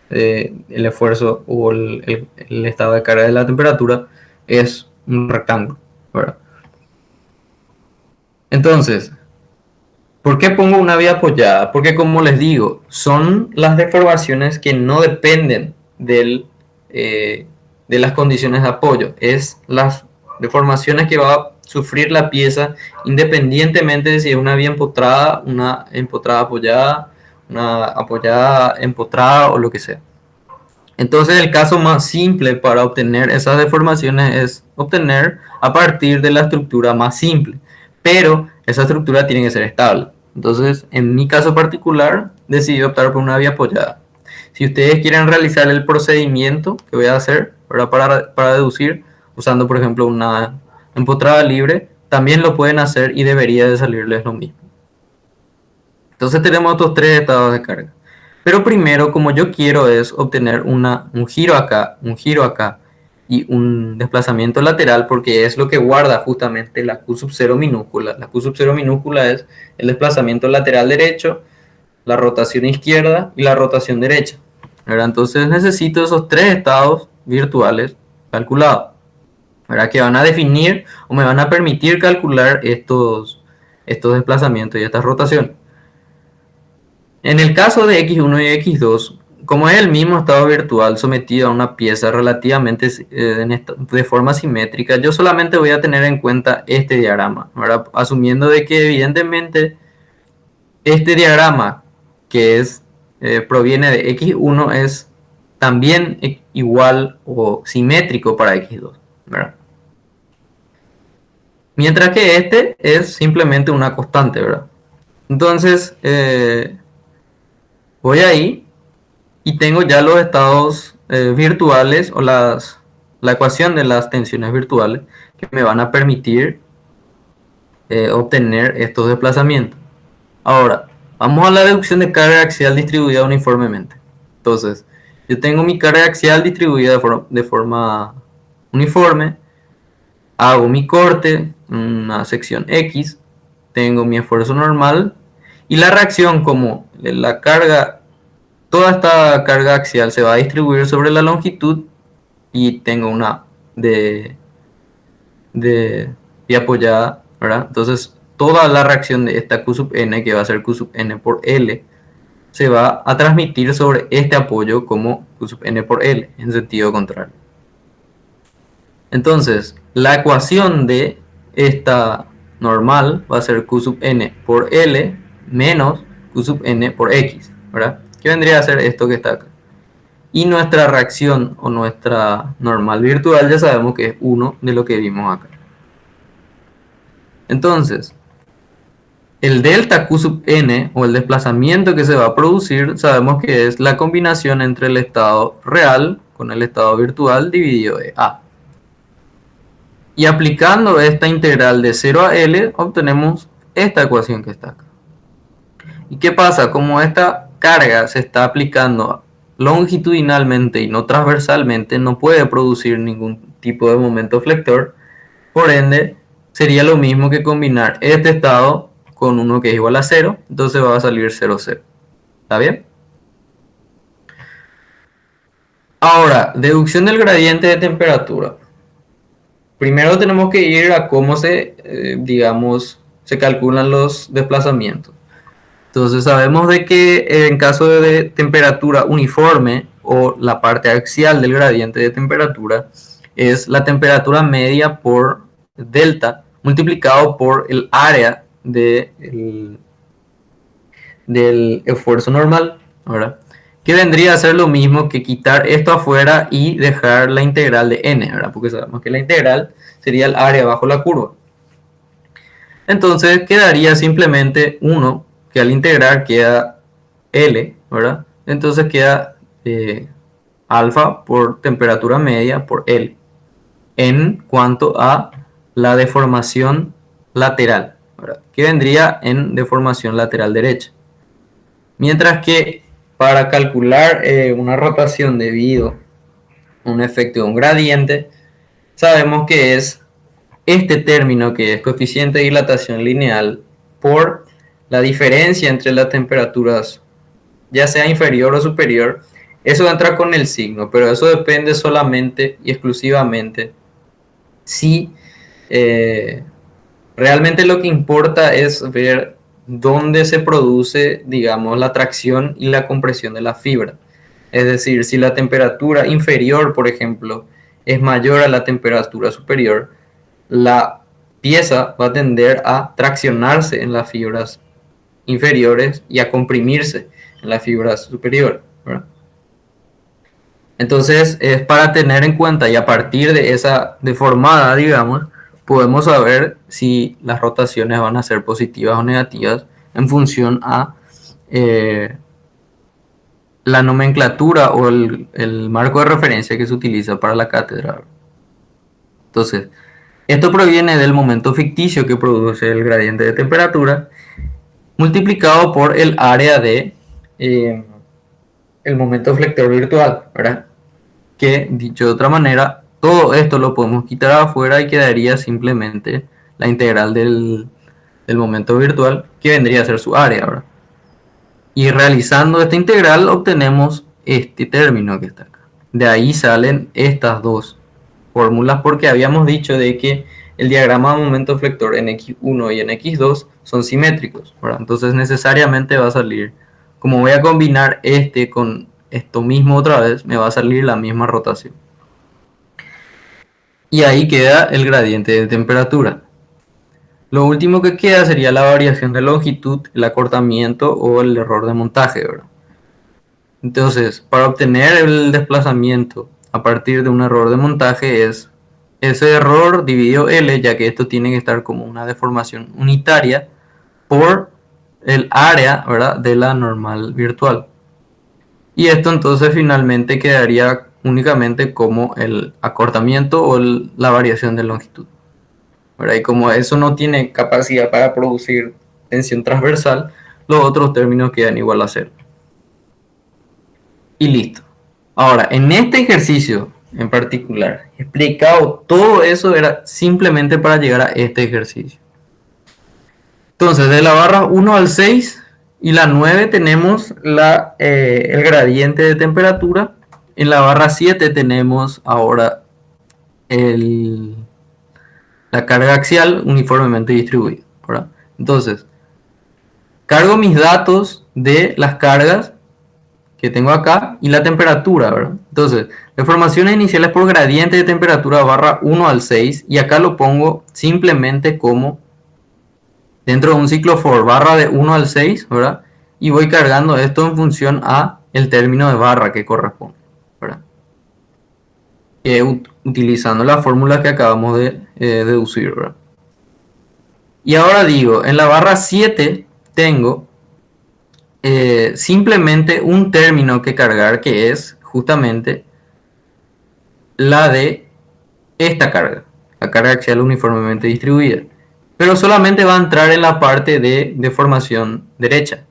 el esfuerzo o el estado de carga de la temperatura es un rectángulo, ¿verdad? Entonces, ¿por qué pongo una vía apoyada? Porque, como les digo, son las deformaciones que no dependen de las condiciones de apoyo. Es las deformaciones que va a sufrir la pieza independientemente de si es una vía empotrada, una empotrada apoyada, una apoyada empotrada o lo que sea. Entonces el caso más simple para obtener esas deformaciones es obtener a partir de la estructura más simple, pero esa estructura tiene que ser estable. Entonces, en mi caso particular, decidí optar por una vía apoyada. Si ustedes quieren realizar el procedimiento que voy a hacer para deducir, usando por ejemplo una empotrada libre, también lo pueden hacer y debería de salirles lo mismo. Entonces tenemos estos tres estados de carga. Pero primero, como yo quiero es obtener un giro acá y un desplazamiento lateral, porque es lo que guarda justamente la Q sub 0 minúscula. La Q sub 0 minúscula es el desplazamiento lateral derecho, la rotación izquierda y la rotación derecha, ¿verdad? Entonces necesito esos tres estados virtuales calculados, ¿verdad? Que van a definir o me van a permitir calcular estos desplazamientos y estas rotaciones. En el caso de X1 y X2, como es el mismo estado virtual sometido a una pieza relativamente de forma simétrica, yo solamente voy a tener en cuenta este diagrama, ¿verdad? Asumiendo de que evidentemente este diagrama que proviene de X1 es también igual o simétrico para X2, ¿verdad? Mientras que este es simplemente una constante, ¿verdad? Entonces, voy ahí y tengo ya los estados virtuales o la ecuación de las tensiones virtuales que me van a permitir obtener estos desplazamientos. Ahora, vamos a la deducción de carga axial distribuida uniformemente. Entonces, yo tengo mi carga axial distribuida de forma uniforme, hago mi corte, una sección X, tengo mi esfuerzo normal y la reacción, como la carga, toda esta carga axial se va a distribuir sobre la longitud y tengo una de y apoyada, ¿verdad? Entonces, toda la reacción de esta Q sub n, que va a ser Q sub n por L, se va a transmitir sobre este apoyo como Q sub n por L, en sentido contrario. Entonces, la ecuación de esta normal va a ser Q sub n por L menos Q sub n por X, ¿verdad? ¿Qué vendría a ser esto que está acá? Y nuestra reacción o nuestra normal virtual ya sabemos que es 1 de lo que vimos acá. Entonces, el delta Q sub n o el desplazamiento que se va a producir sabemos que es la combinación entre el estado real con el estado virtual dividido de A. Y aplicando esta integral de 0 a L obtenemos esta ecuación que está acá. ¿Y qué pasa? Como esta carga se está aplicando longitudinalmente y no transversalmente, no puede producir ningún tipo de momento flector. Por ende, sería lo mismo que combinar este estado con uno que es igual a 0. Entonces va a salir 0, 0. ¿Está bien? Ahora, deducción del gradiente de temperatura. Primero tenemos que ir a cómo digamos, se calculan los desplazamientos. Entonces sabemos de que en caso de temperatura uniforme o la parte axial del gradiente de temperatura es la temperatura media por delta multiplicado por el área del esfuerzo normal, ¿verdad? Que vendría a ser lo mismo que quitar esto afuera y dejar la integral de n, ¿verdad? Porque sabemos que la integral sería el área bajo la curva. Entonces quedaría simplemente 1, que al integrar queda L, ¿verdad? Entonces queda alfa por temperatura media por L, en cuanto a la deformación lateral, ¿verdad? Que vendría en deformación lateral derecha. Mientras que para calcular una rotación debido a un efecto de un gradiente, sabemos que es este término que es coeficiente de dilatación lineal por la diferencia entre las temperaturas, ya sea inferior o superior. Eso entra con el signo, pero eso depende solamente y exclusivamente si realmente lo que importa es ver dónde se produce, digamos, la tracción y la compresión de la fibra. Es decir, si la temperatura inferior, por ejemplo, es mayor a la temperatura superior, la pieza va a tender a traccionarse en las fibras inferiores y a comprimirse en las fibras superiores, ¿verdad? Entonces es para tener en cuenta, y a partir de esa deformada, digamos, podemos saber si las rotaciones van a ser positivas o negativas en función a la nomenclatura o el marco de referencia que se utiliza para la cátedra. Entonces, esto proviene del momento ficticio que produce el gradiente de temperatura multiplicado por el área de el momento flector virtual, ¿verdad? Que, dicho de otra manera, todo esto lo podemos quitar afuera y quedaría simplemente la integral del momento virtual, que vendría a ser su área, ¿verdad? Y realizando esta integral obtenemos este término que está acá. De ahí salen estas dos fórmulas, porque habíamos dicho de que el diagrama de momento flector en x1 y en x2 son simétricos, ¿verdad? Entonces necesariamente va a salir, como voy a combinar este con esto mismo otra vez, me va a salir la misma rotación. Y ahí queda el gradiente de temperatura. Lo último que queda sería la variación de longitud, el acortamiento o el error de montaje, ¿verdad? Entonces, para obtener el desplazamiento a partir de un error de montaje es ese error dividido L, ya que esto tiene que estar como una deformación unitaria por el área, ¿verdad?, de la normal virtual. Y esto entonces finalmente quedaría únicamente como el acortamiento o la variación de longitud, ¿verdad? Y como eso no tiene capacidad para producir tensión transversal, los otros términos quedan igual a cero. Y listo. Ahora, en este ejercicio en particular, explicado todo eso era simplemente para llegar a este ejercicio. Entonces, de la barra 1 al 6 y la 9 tenemos el gradiente de temperatura. En la barra 7 tenemos ahora la carga axial uniformemente distribuida, ¿verdad? Entonces, cargo mis datos de las cargas que tengo acá y la temperatura, ¿verdad? Entonces, deformaciones iniciales por gradiente de temperatura barra 1 al 6 y acá lo pongo simplemente como dentro de un ciclo for barra de 1 al 6, ¿verdad? Y voy cargando esto en función a el término de barra que corresponde, ¿verdad? Utilizando la fórmula que acabamos de deducir, ¿verdad? Y ahora digo, en la barra 7 tengo simplemente un término que cargar que es justamente la de esta carga, la carga axial uniformemente distribuida. Pero solamente va a entrar en la parte de deformación derecha,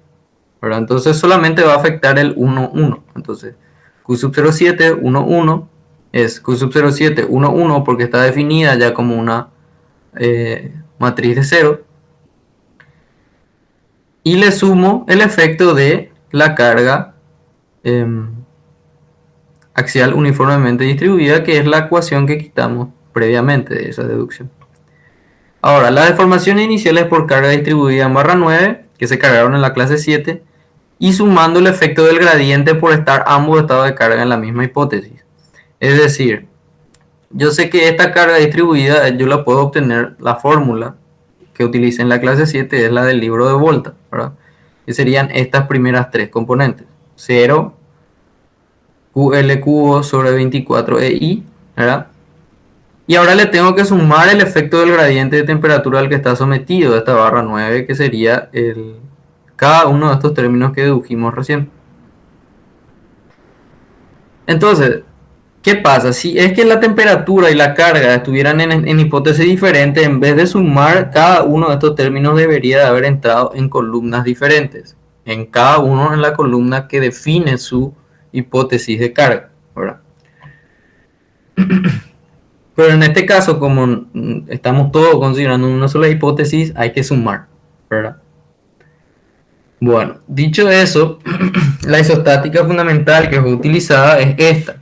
¿verdad? Entonces solamente va a afectar el 1, 1. Entonces Q sub 0,7, 1, 1 es Q sub 0,7, 1, 1 porque está definida ya como una matriz de 0. Y le sumo el efecto de la carga axial uniformemente distribuida, que es la ecuación que quitamos previamente de esa deducción. Ahora, las deformaciones iniciales por carga distribuida en barra 9, que se cargaron en la clase 7, y sumando el efecto del gradiente por estar ambos estados de carga en la misma hipótesis. Es decir, yo sé que esta carga distribuida yo la puedo obtener, la fórmula que utilicé en la clase 7 es la del libro de Volta, ¿verdad? Que serían estas primeras tres componentes. 0, QL cubo sobre 24EI, ¿verdad? Y ahora le tengo que sumar el efecto del gradiente de temperatura al que está sometido a esta barra 9, que sería cada uno de estos términos que dedujimos recién. Entonces, ¿qué pasa? Si es que la temperatura y la carga estuvieran en hipótesis diferentes, en vez de sumar, cada uno de estos términos debería de haber entrado en columnas diferentes. En cada uno en la columna que define su hipótesis de carga, ¿verdad? Pero en este caso, como estamos todos considerando una sola hipótesis, hay que sumar, ¿verdad? Bueno, dicho eso, la isostática fundamental que fue utilizada es esta,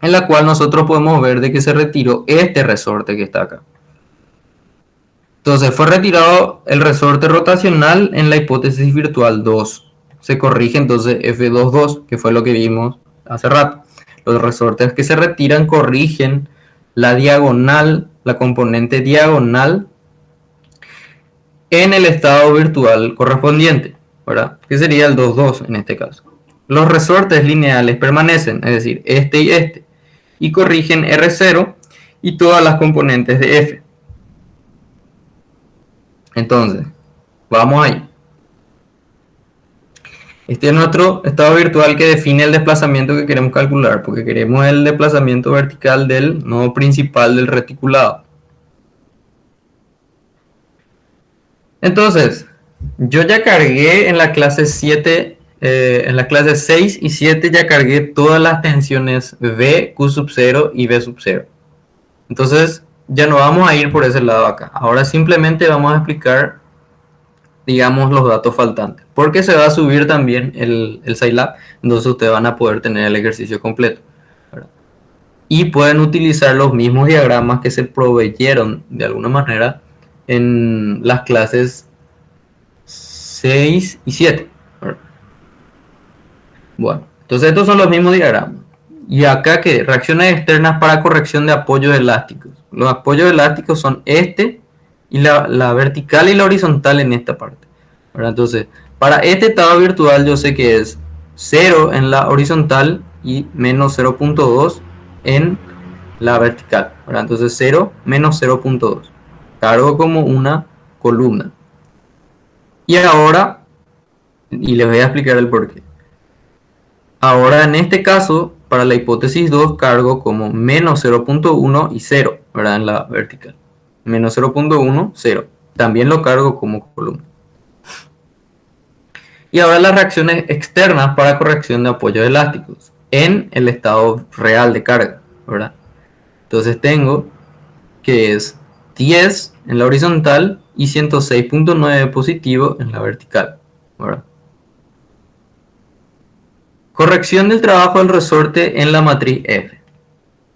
en la cual nosotros podemos ver de que se retiró este resorte que está acá. Entonces fue retirado el resorte rotacional en la hipótesis virtual 2. Se corrige entonces F22, que fue lo que vimos hace rato. Los resortes que se retiran corrigen la diagonal, la componente diagonal en el estado virtual correspondiente, ¿verdad? Que sería el 2,2 en este caso. Los resortes lineales permanecen, es decir, este, y corrigen R0 y todas las componentes de F. Entonces, vamos ahí. Este es nuestro estado virtual que define el desplazamiento que queremos calcular, porque queremos el desplazamiento vertical del nodo principal del reticulado. Entonces, yo ya cargué en la clase 7, en la clase 6 y 7 ya cargué todas las tensiones V, Q sub 0 y V sub 0. Entonces, ya no vamos a ir por ese lado acá. Ahora simplemente vamos a explicar, digamos, los datos faltantes. Porque se va a subir también el Scilab, entonces ustedes van a poder tener el ejercicio completo, ¿verdad? Y pueden utilizar los mismos diagramas que se proveyeron de alguna manera en las clases 6 y 7. ¿Verdad? Bueno, entonces estos son los mismos diagramas. Y acá que reacciones externas para corrección de apoyos elásticos. Los apoyos elásticos son este y la vertical y la horizontal en esta parte, ¿verdad? Entonces, para este estado virtual yo sé que es 0 en la horizontal y menos 0,2 en la vertical, ¿verdad? Entonces 0 menos 0,2. Cargo como una columna. Y ahora, y les voy a explicar el porqué. Ahora en este caso, para la hipótesis 2 cargo como menos 0.1 y 0, ¿verdad? En la vertical. Menos 0.1, 0. También lo cargo como columna. Y ahora las reacciones externas para corrección de apoyos elásticos en el estado real de carga, ¿verdad? Entonces tengo que es 10 en la horizontal y 106.9 positivo en la vertical, ¿verdad? Corrección del trabajo del resorte en la matriz F.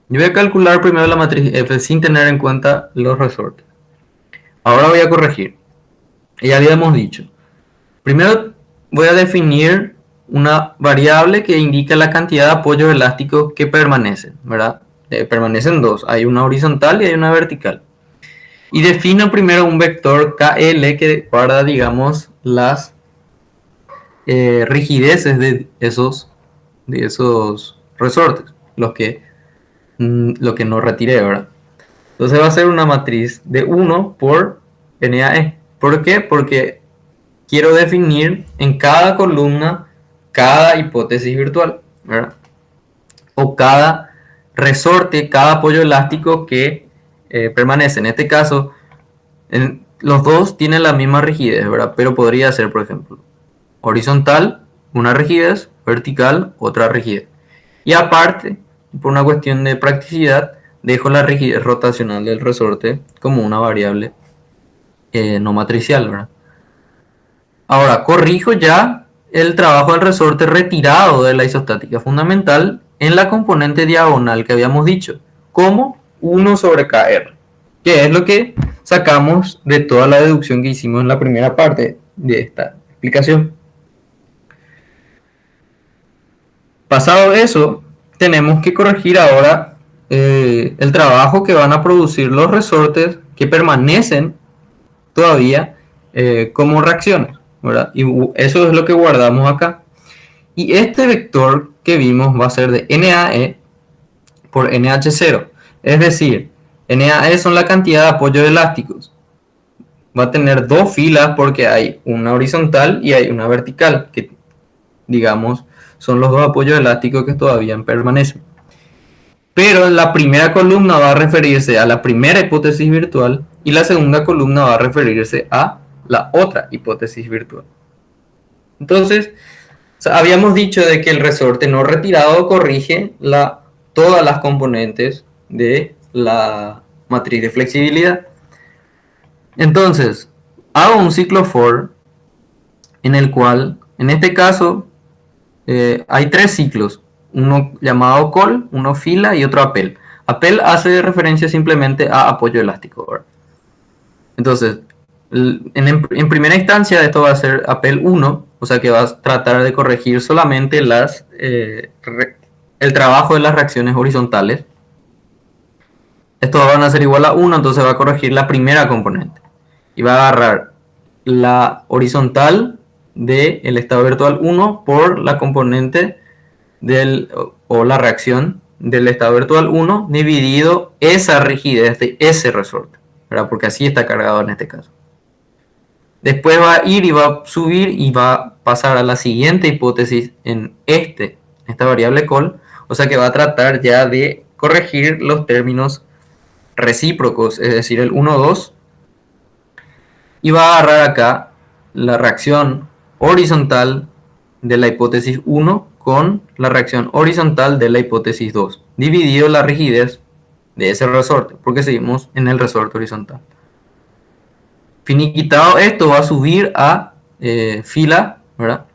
Yo voy a calcular primero la matriz F sin tener en cuenta los resortes. Ahora voy a corregir. Ya habíamos dicho. Primero voy a definir una variable que indica la cantidad de apoyos elásticos que permanecen, ¿verdad? Permanecen dos. Hay una horizontal y hay una vertical. Y defino primero un vector KL que guarda, digamos, las rigideces de esos resortes, lo que no retiré, ¿verdad? Entonces va a ser una matriz de 1 por NAE. ¿Por qué? Porque quiero definir en cada columna cada hipótesis virtual, ¿verdad? O cada resorte, cada apoyo elástico que permanece. En este caso, los dos tienen la misma rigidez, ¿verdad? Pero podría ser, por ejemplo, horizontal, una rigidez, vertical, otra rigidez. Y aparte, por una cuestión de practicidad, dejo la rigidez rotacional del resorte como una variable no matricial, ¿verdad? Ahora, corrijo ya el trabajo del resorte retirado de la isostática fundamental en la componente diagonal que habíamos dicho, como 1 sobre KR, que es lo que sacamos de toda la deducción que hicimos en la primera parte de esta explicación. Pasado eso, tenemos que corregir ahora el trabajo que van a producir los resortes que permanecen todavía como reacciones, ¿verdad? Y eso es lo que guardamos acá. Y este vector que vimos va a ser de NAE por NH0. Es decir, NAE son la cantidad de apoyos elásticos. Va a tener dos filas porque hay una horizontal y hay una vertical, que digamos son los dos apoyos elásticos que todavía permanecen. Pero la primera columna va a referirse a la primera hipótesis virtual y la segunda columna va a referirse a la otra hipótesis virtual. Entonces, habíamos dicho de que el resorte no retirado corrige todas las componentes de la matriz de flexibilidad. Entonces, hago un ciclo for en el cual, en este caso, hay tres ciclos. Uno llamado call, uno fila y otro appel. Appel hace referencia simplemente a apoyo elástico, ¿verdad? Entonces, en primera instancia esto va a ser appel 1, o sea que va a tratar de corregir solamente el trabajo de las reacciones horizontales. Estos van a ser igual a 1, entonces va a corregir la primera componente. Y va a agarrar la horizontal del estado virtual 1 por la componente o la reacción del estado virtual 1 dividido esa rigidez de ese resorte, ¿verdad? Porque así está cargado en este caso. Después va a ir y va a subir y va a pasar a la siguiente hipótesis en esta variable call, o sea que va a tratar ya de corregir los términos recíprocos, es decir, el 1, 2, y va a agarrar acá la reacción horizontal de la hipótesis 1 con la reacción horizontal de la hipótesis 2, dividido la rigidez de ese resorte, porque seguimos en el resorte horizontal. Finiquitado esto, va a subir a fila, ¿verdad?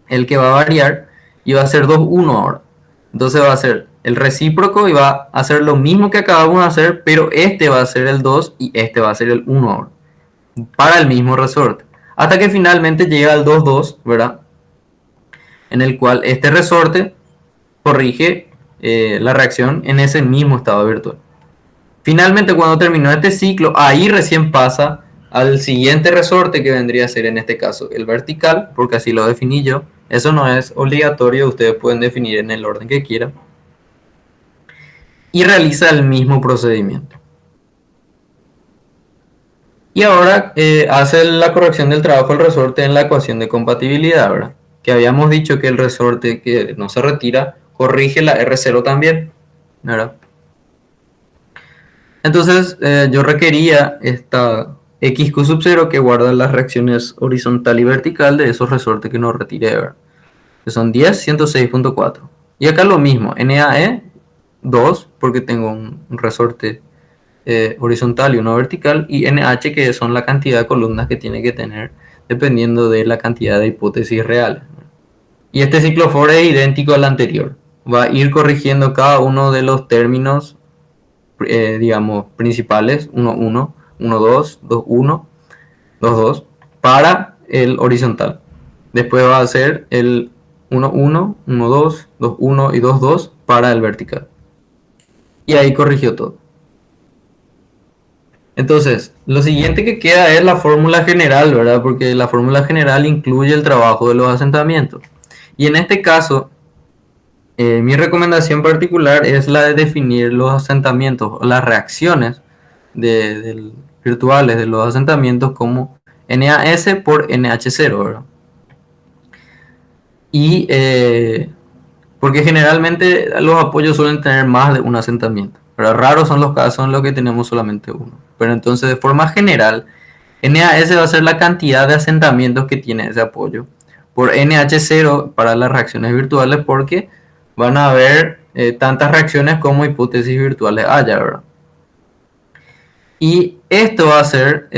El que va a variar y va a ser 2, 1 ahora. Entonces va a ser el recíproco y va a hacer lo mismo que acabamos de hacer, pero este va a ser el 2 y este va a ser el 1 ahora, para el mismo resorte. Hasta que finalmente llega al 2, 2, ¿verdad? En el cual este resorte corrige la reacción en ese mismo estado virtual. Finalmente, cuando terminó este ciclo, ahí recién pasa al siguiente resorte, que vendría a ser en este caso el vertical, porque así lo definí yo. Eso no es obligatorio, ustedes pueden definir en el orden que quieran. Y realiza el mismo procedimiento. Y ahora hace la corrección del trabajo del resorte en la ecuación de compatibilidad, ¿verdad? que habíamos dicho que el resorte que no se retira corrige la R0 también, ¿verdad? Entonces yo requería esta XQ sub 0 que guarda las reacciones horizontal y vertical de esos resortes que no retiré, ¿verdad? Que son 10, 106.4. Y acá lo mismo, NAE 2, porque tengo un resorte horizontal y uno vertical, y NH, que son la cantidad de columnas que tiene que tener dependiendo de la cantidad de hipótesis reales. Y este ciclo for es idéntico al anterior. Va a ir corrigiendo cada uno de los términos, digamos, principales, 1, 1, 1, 2, 2, 1, 2, 2, para el horizontal. Después va a ser el 1, 1, 1, 2, 2, 1 y 2, 2 para el vertical. Y ahí corrigió todo. Entonces, lo siguiente que queda es la fórmula general, ¿verdad? Porque la fórmula general incluye el trabajo de los asentamientos. Y en este caso, mi recomendación particular es la de definir los asentamientos o las reacciones virtuales de los asentamientos como NAS por NH0, ¿verdad? Y porque generalmente los apoyos suelen tener más de un asentamiento, pero raros son los casos en los que tenemos solamente uno. Pero entonces, de forma general, NAS va a ser la cantidad de asentamientos que tiene ese apoyo por NH0 para las reacciones virtuales, porque van a haber tantas reacciones como hipótesis virtuales haya, ¿verdad? Y esto va a ser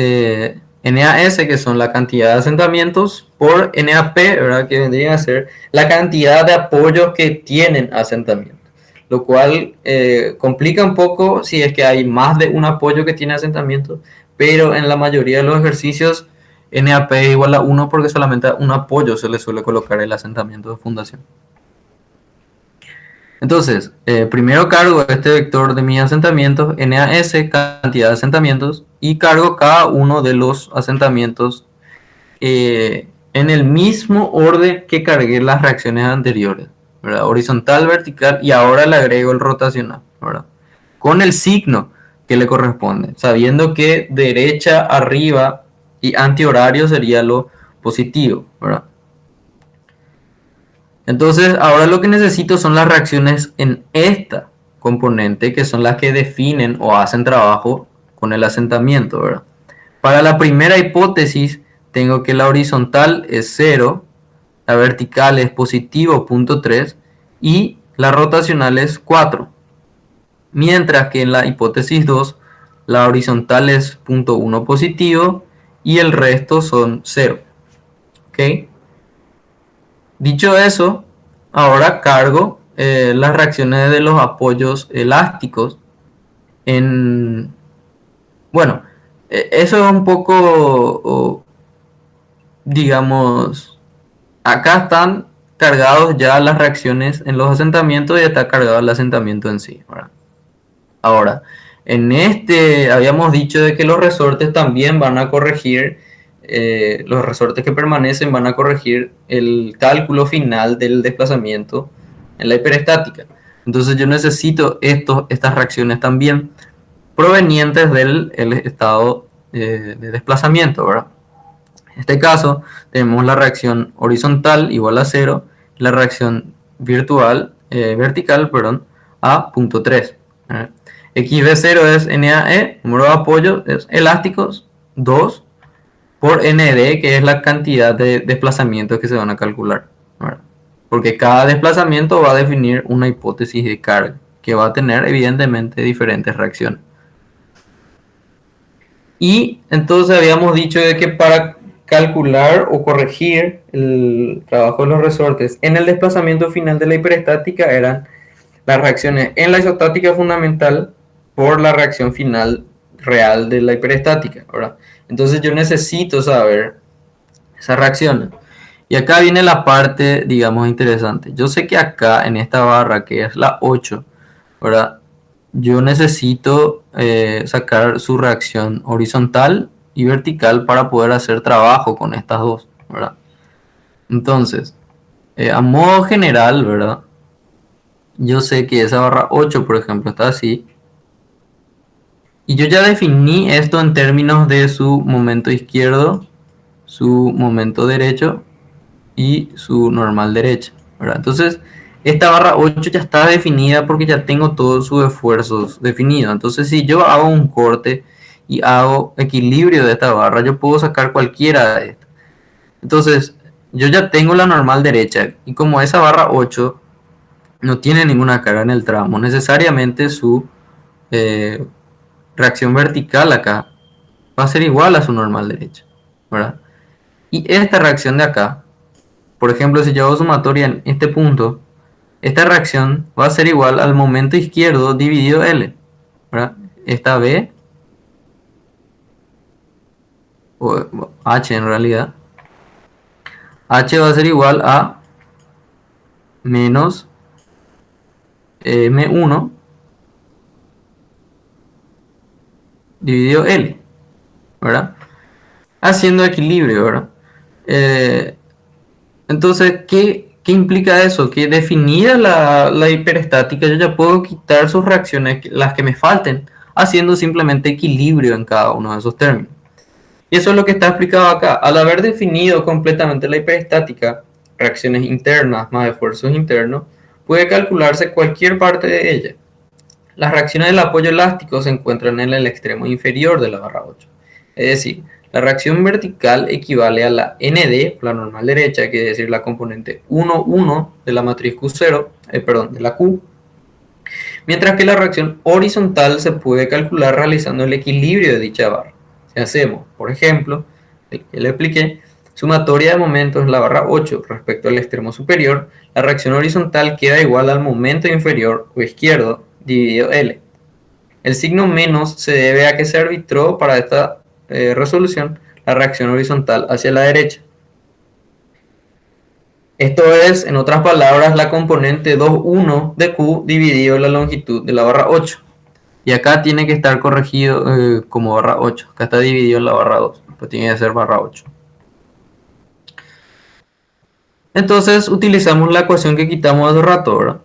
NAS, que son la cantidad de asentamientos, por NAP, ¿verdad? Que vendría a ser la cantidad de apoyos que tienen asentamientos. Lo cual complica un poco si es que hay más de un apoyo que tiene asentamientos, pero en la mayoría de los ejercicios NAP es igual a 1 porque solamente a un apoyo se le suele colocar el asentamiento de fundación. Entonces, primero cargo este vector de mis asentamientos, NAS, cantidad de asentamientos, y cargo cada uno de los asentamientos en el mismo orden que cargué las reacciones anteriores, ¿verdad? Horizontal, vertical, y ahora le agrego el rotacional, ¿verdad? Con el signo que le corresponde, sabiendo que derecha, arriba y antihorario sería lo positivo, ¿verdad? Entonces, ahora lo que necesito son las reacciones en esta componente, que son las que definen o hacen trabajo con el asentamiento, ¿verdad? Para la primera hipótesis, tengo que la horizontal es 0, la vertical es positivo 0.3 y la rotacional es 4. Mientras que en la hipótesis 2, la horizontal es 0.1 positivo y el resto son 0. ¿Ok? Dicho eso, ahora cargo las reacciones de los apoyos elásticos en... Bueno, eso es un poco, digamos, acá están cargados ya las reacciones en los asentamientos y está cargado el asentamiento en sí, ¿verdad? Ahora, en este habíamos dicho de que los resortes también van a corregir, los resortes que permanecen van a corregir el cálculo final del desplazamiento en la hiperestática. Entonces yo necesito estas reacciones también provenientes del estado de desplazamiento, ¿verdad? En este caso tenemos la reacción horizontal igual a 0, la reacción vertical, perdón, a 0.3. XB0 es NAE, número de apoyos es elásticos, 2 por ND, que es la cantidad de desplazamientos que se van a calcular, ¿verdad? Porque cada desplazamiento va a definir una hipótesis de carga, que va a tener evidentemente diferentes reacciones. Y entonces habíamos dicho de que para calcular o corregir el trabajo de los resortes en el desplazamiento final de la hiperestática eran las reacciones en la isostática fundamental por la reacción final real de la hiperestática, ¿verdad? Entonces yo necesito saber esas reacciones. Y acá viene la parte, digamos, interesante. Yo sé que acá en esta barra, que es la 8, ¿verdad? Yo necesito sacar su reacción horizontal y vertical para poder hacer trabajo con estas dos, ¿verdad? Entonces, a modo general, ¿verdad? Yo sé que esa barra 8, por ejemplo, está así. Y yo ya definí esto en términos de su momento izquierdo, su momento derecho y su normal derecha, ¿verdad? Entonces, esta barra 8 ya está definida porque ya tengo todos sus esfuerzos definidos. Entonces, si yo hago un corte y hago equilibrio de esta barra, yo puedo sacar cualquiera de estas. Entonces, yo ya tengo la normal derecha y como esa barra 8 no tiene ninguna carga en el tramo, necesariamente su eh, reacción vertical acá va a ser igual a su normal derecha, ¿verdad? Y esta reacción de acá, por ejemplo, si yo hago sumatoria en este punto, esta reacción va a ser igual al momento izquierdo dividido L, ¿verdad? Esta B, o H en realidad, H va a ser igual a menos M1 dividido L, ¿verdad? Haciendo equilibrio, ¿verdad? Eh, entonces, ¿qué implica eso? Que definida la hiperestática, yo ya puedo quitar sus reacciones, las que me falten, haciendo simplemente equilibrio en cada uno de esos términos. Y eso es lo que está explicado acá. Al haber definido completamente la hiperestática, reacciones internas más esfuerzos internos, puede calcularse cualquier parte de ella. Las reacciones del apoyo elástico se encuentran en el extremo inferior de la barra 8. Es decir, la reacción vertical equivale a la ND, la normal derecha, que es decir, la componente 1, 1 de la matriz Q0, de la Q, mientras que la reacción horizontal se puede calcular realizando el equilibrio de dicha barra. Si hacemos, por ejemplo, el que le expliqué, sumatoria de momentos en la barra 8 respecto al extremo superior, la reacción horizontal queda igual al momento inferior o izquierdo dividido L. El signo menos se debe a que se arbitró para esta resolución la reacción horizontal hacia la derecha. Esto es, en otras palabras, la componente 2,1 de Q dividido la longitud de la barra 8. Y acá tiene que estar corregido como barra 8. Acá está dividido en la barra 2. Pues tiene que ser barra 8. Entonces utilizamos la ecuación que quitamos hace rato, ¿verdad?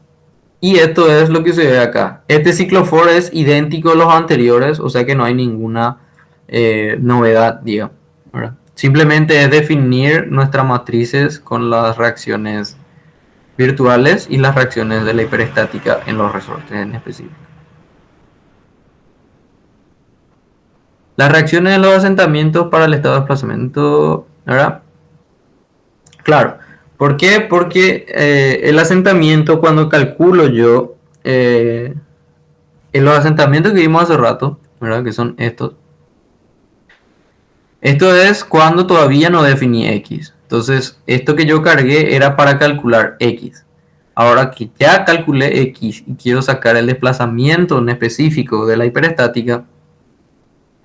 Y esto es lo que se ve acá. Este ciclofor es idéntico a los anteriores, o sea que no hay ninguna novedad, digamos, ¿verdad? Simplemente es definir nuestras matrices con las reacciones virtuales y las reacciones de la hiperestática en los resortes en específico. Las reacciones de los asentamientos para el estado de desplazamiento, ¿verdad? Claro. ¿Por qué? Porque el asentamiento, cuando calculo yo en los asentamientos que vimos hace rato, ¿verdad? Que son estos. Esto es cuando todavía no definí X. Entonces, esto que yo cargué era para calcular X. Ahora que ya calculé X y quiero sacar el desplazamiento en específico de la hiperestática,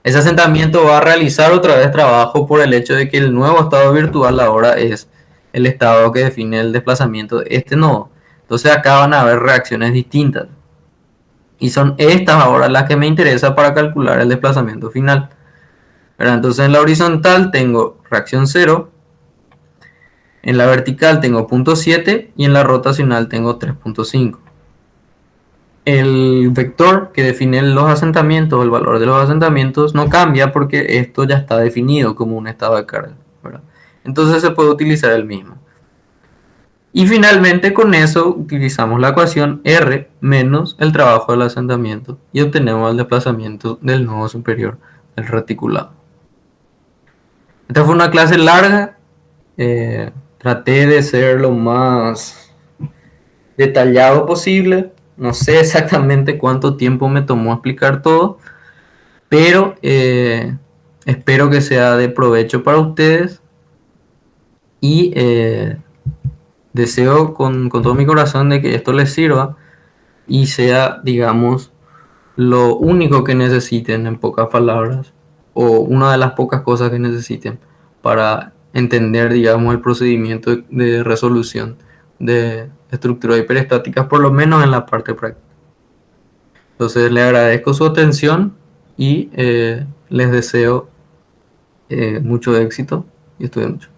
ese asentamiento va a realizar otra vez trabajo por el hecho de que el nuevo estado virtual ahora es el estado que define el desplazamiento de este nodo. Entonces acá van a haber reacciones distintas. Y son estas ahora las que me interesan para calcular el desplazamiento final. Entonces en la horizontal tengo reacción 0, en la vertical tengo 0.7 y en la rotacional tengo 3.5. El vector que define los asentamientos, el valor de los asentamientos, no cambia porque esto ya está definido como un estado de carga, ¿verdad? Entonces se puede utilizar el mismo. Y finalmente con eso utilizamos la ecuación R menos el trabajo del asentamiento y obtenemos el desplazamiento del nodo superior del reticulado. Esta fue una clase larga. Traté de ser lo más detallado posible. No sé exactamente cuánto tiempo me tomó explicar todo, pero espero que sea de provecho para ustedes y deseo con todo mi corazón de que esto les sirva y sea, digamos, lo único que necesiten en pocas palabras o una de las pocas cosas que necesiten para entender, digamos, el procedimiento de resolución de estructuras hiperestáticas, por lo menos en la parte práctica. Entonces les agradezco su atención y les deseo mucho éxito y estudien mucho.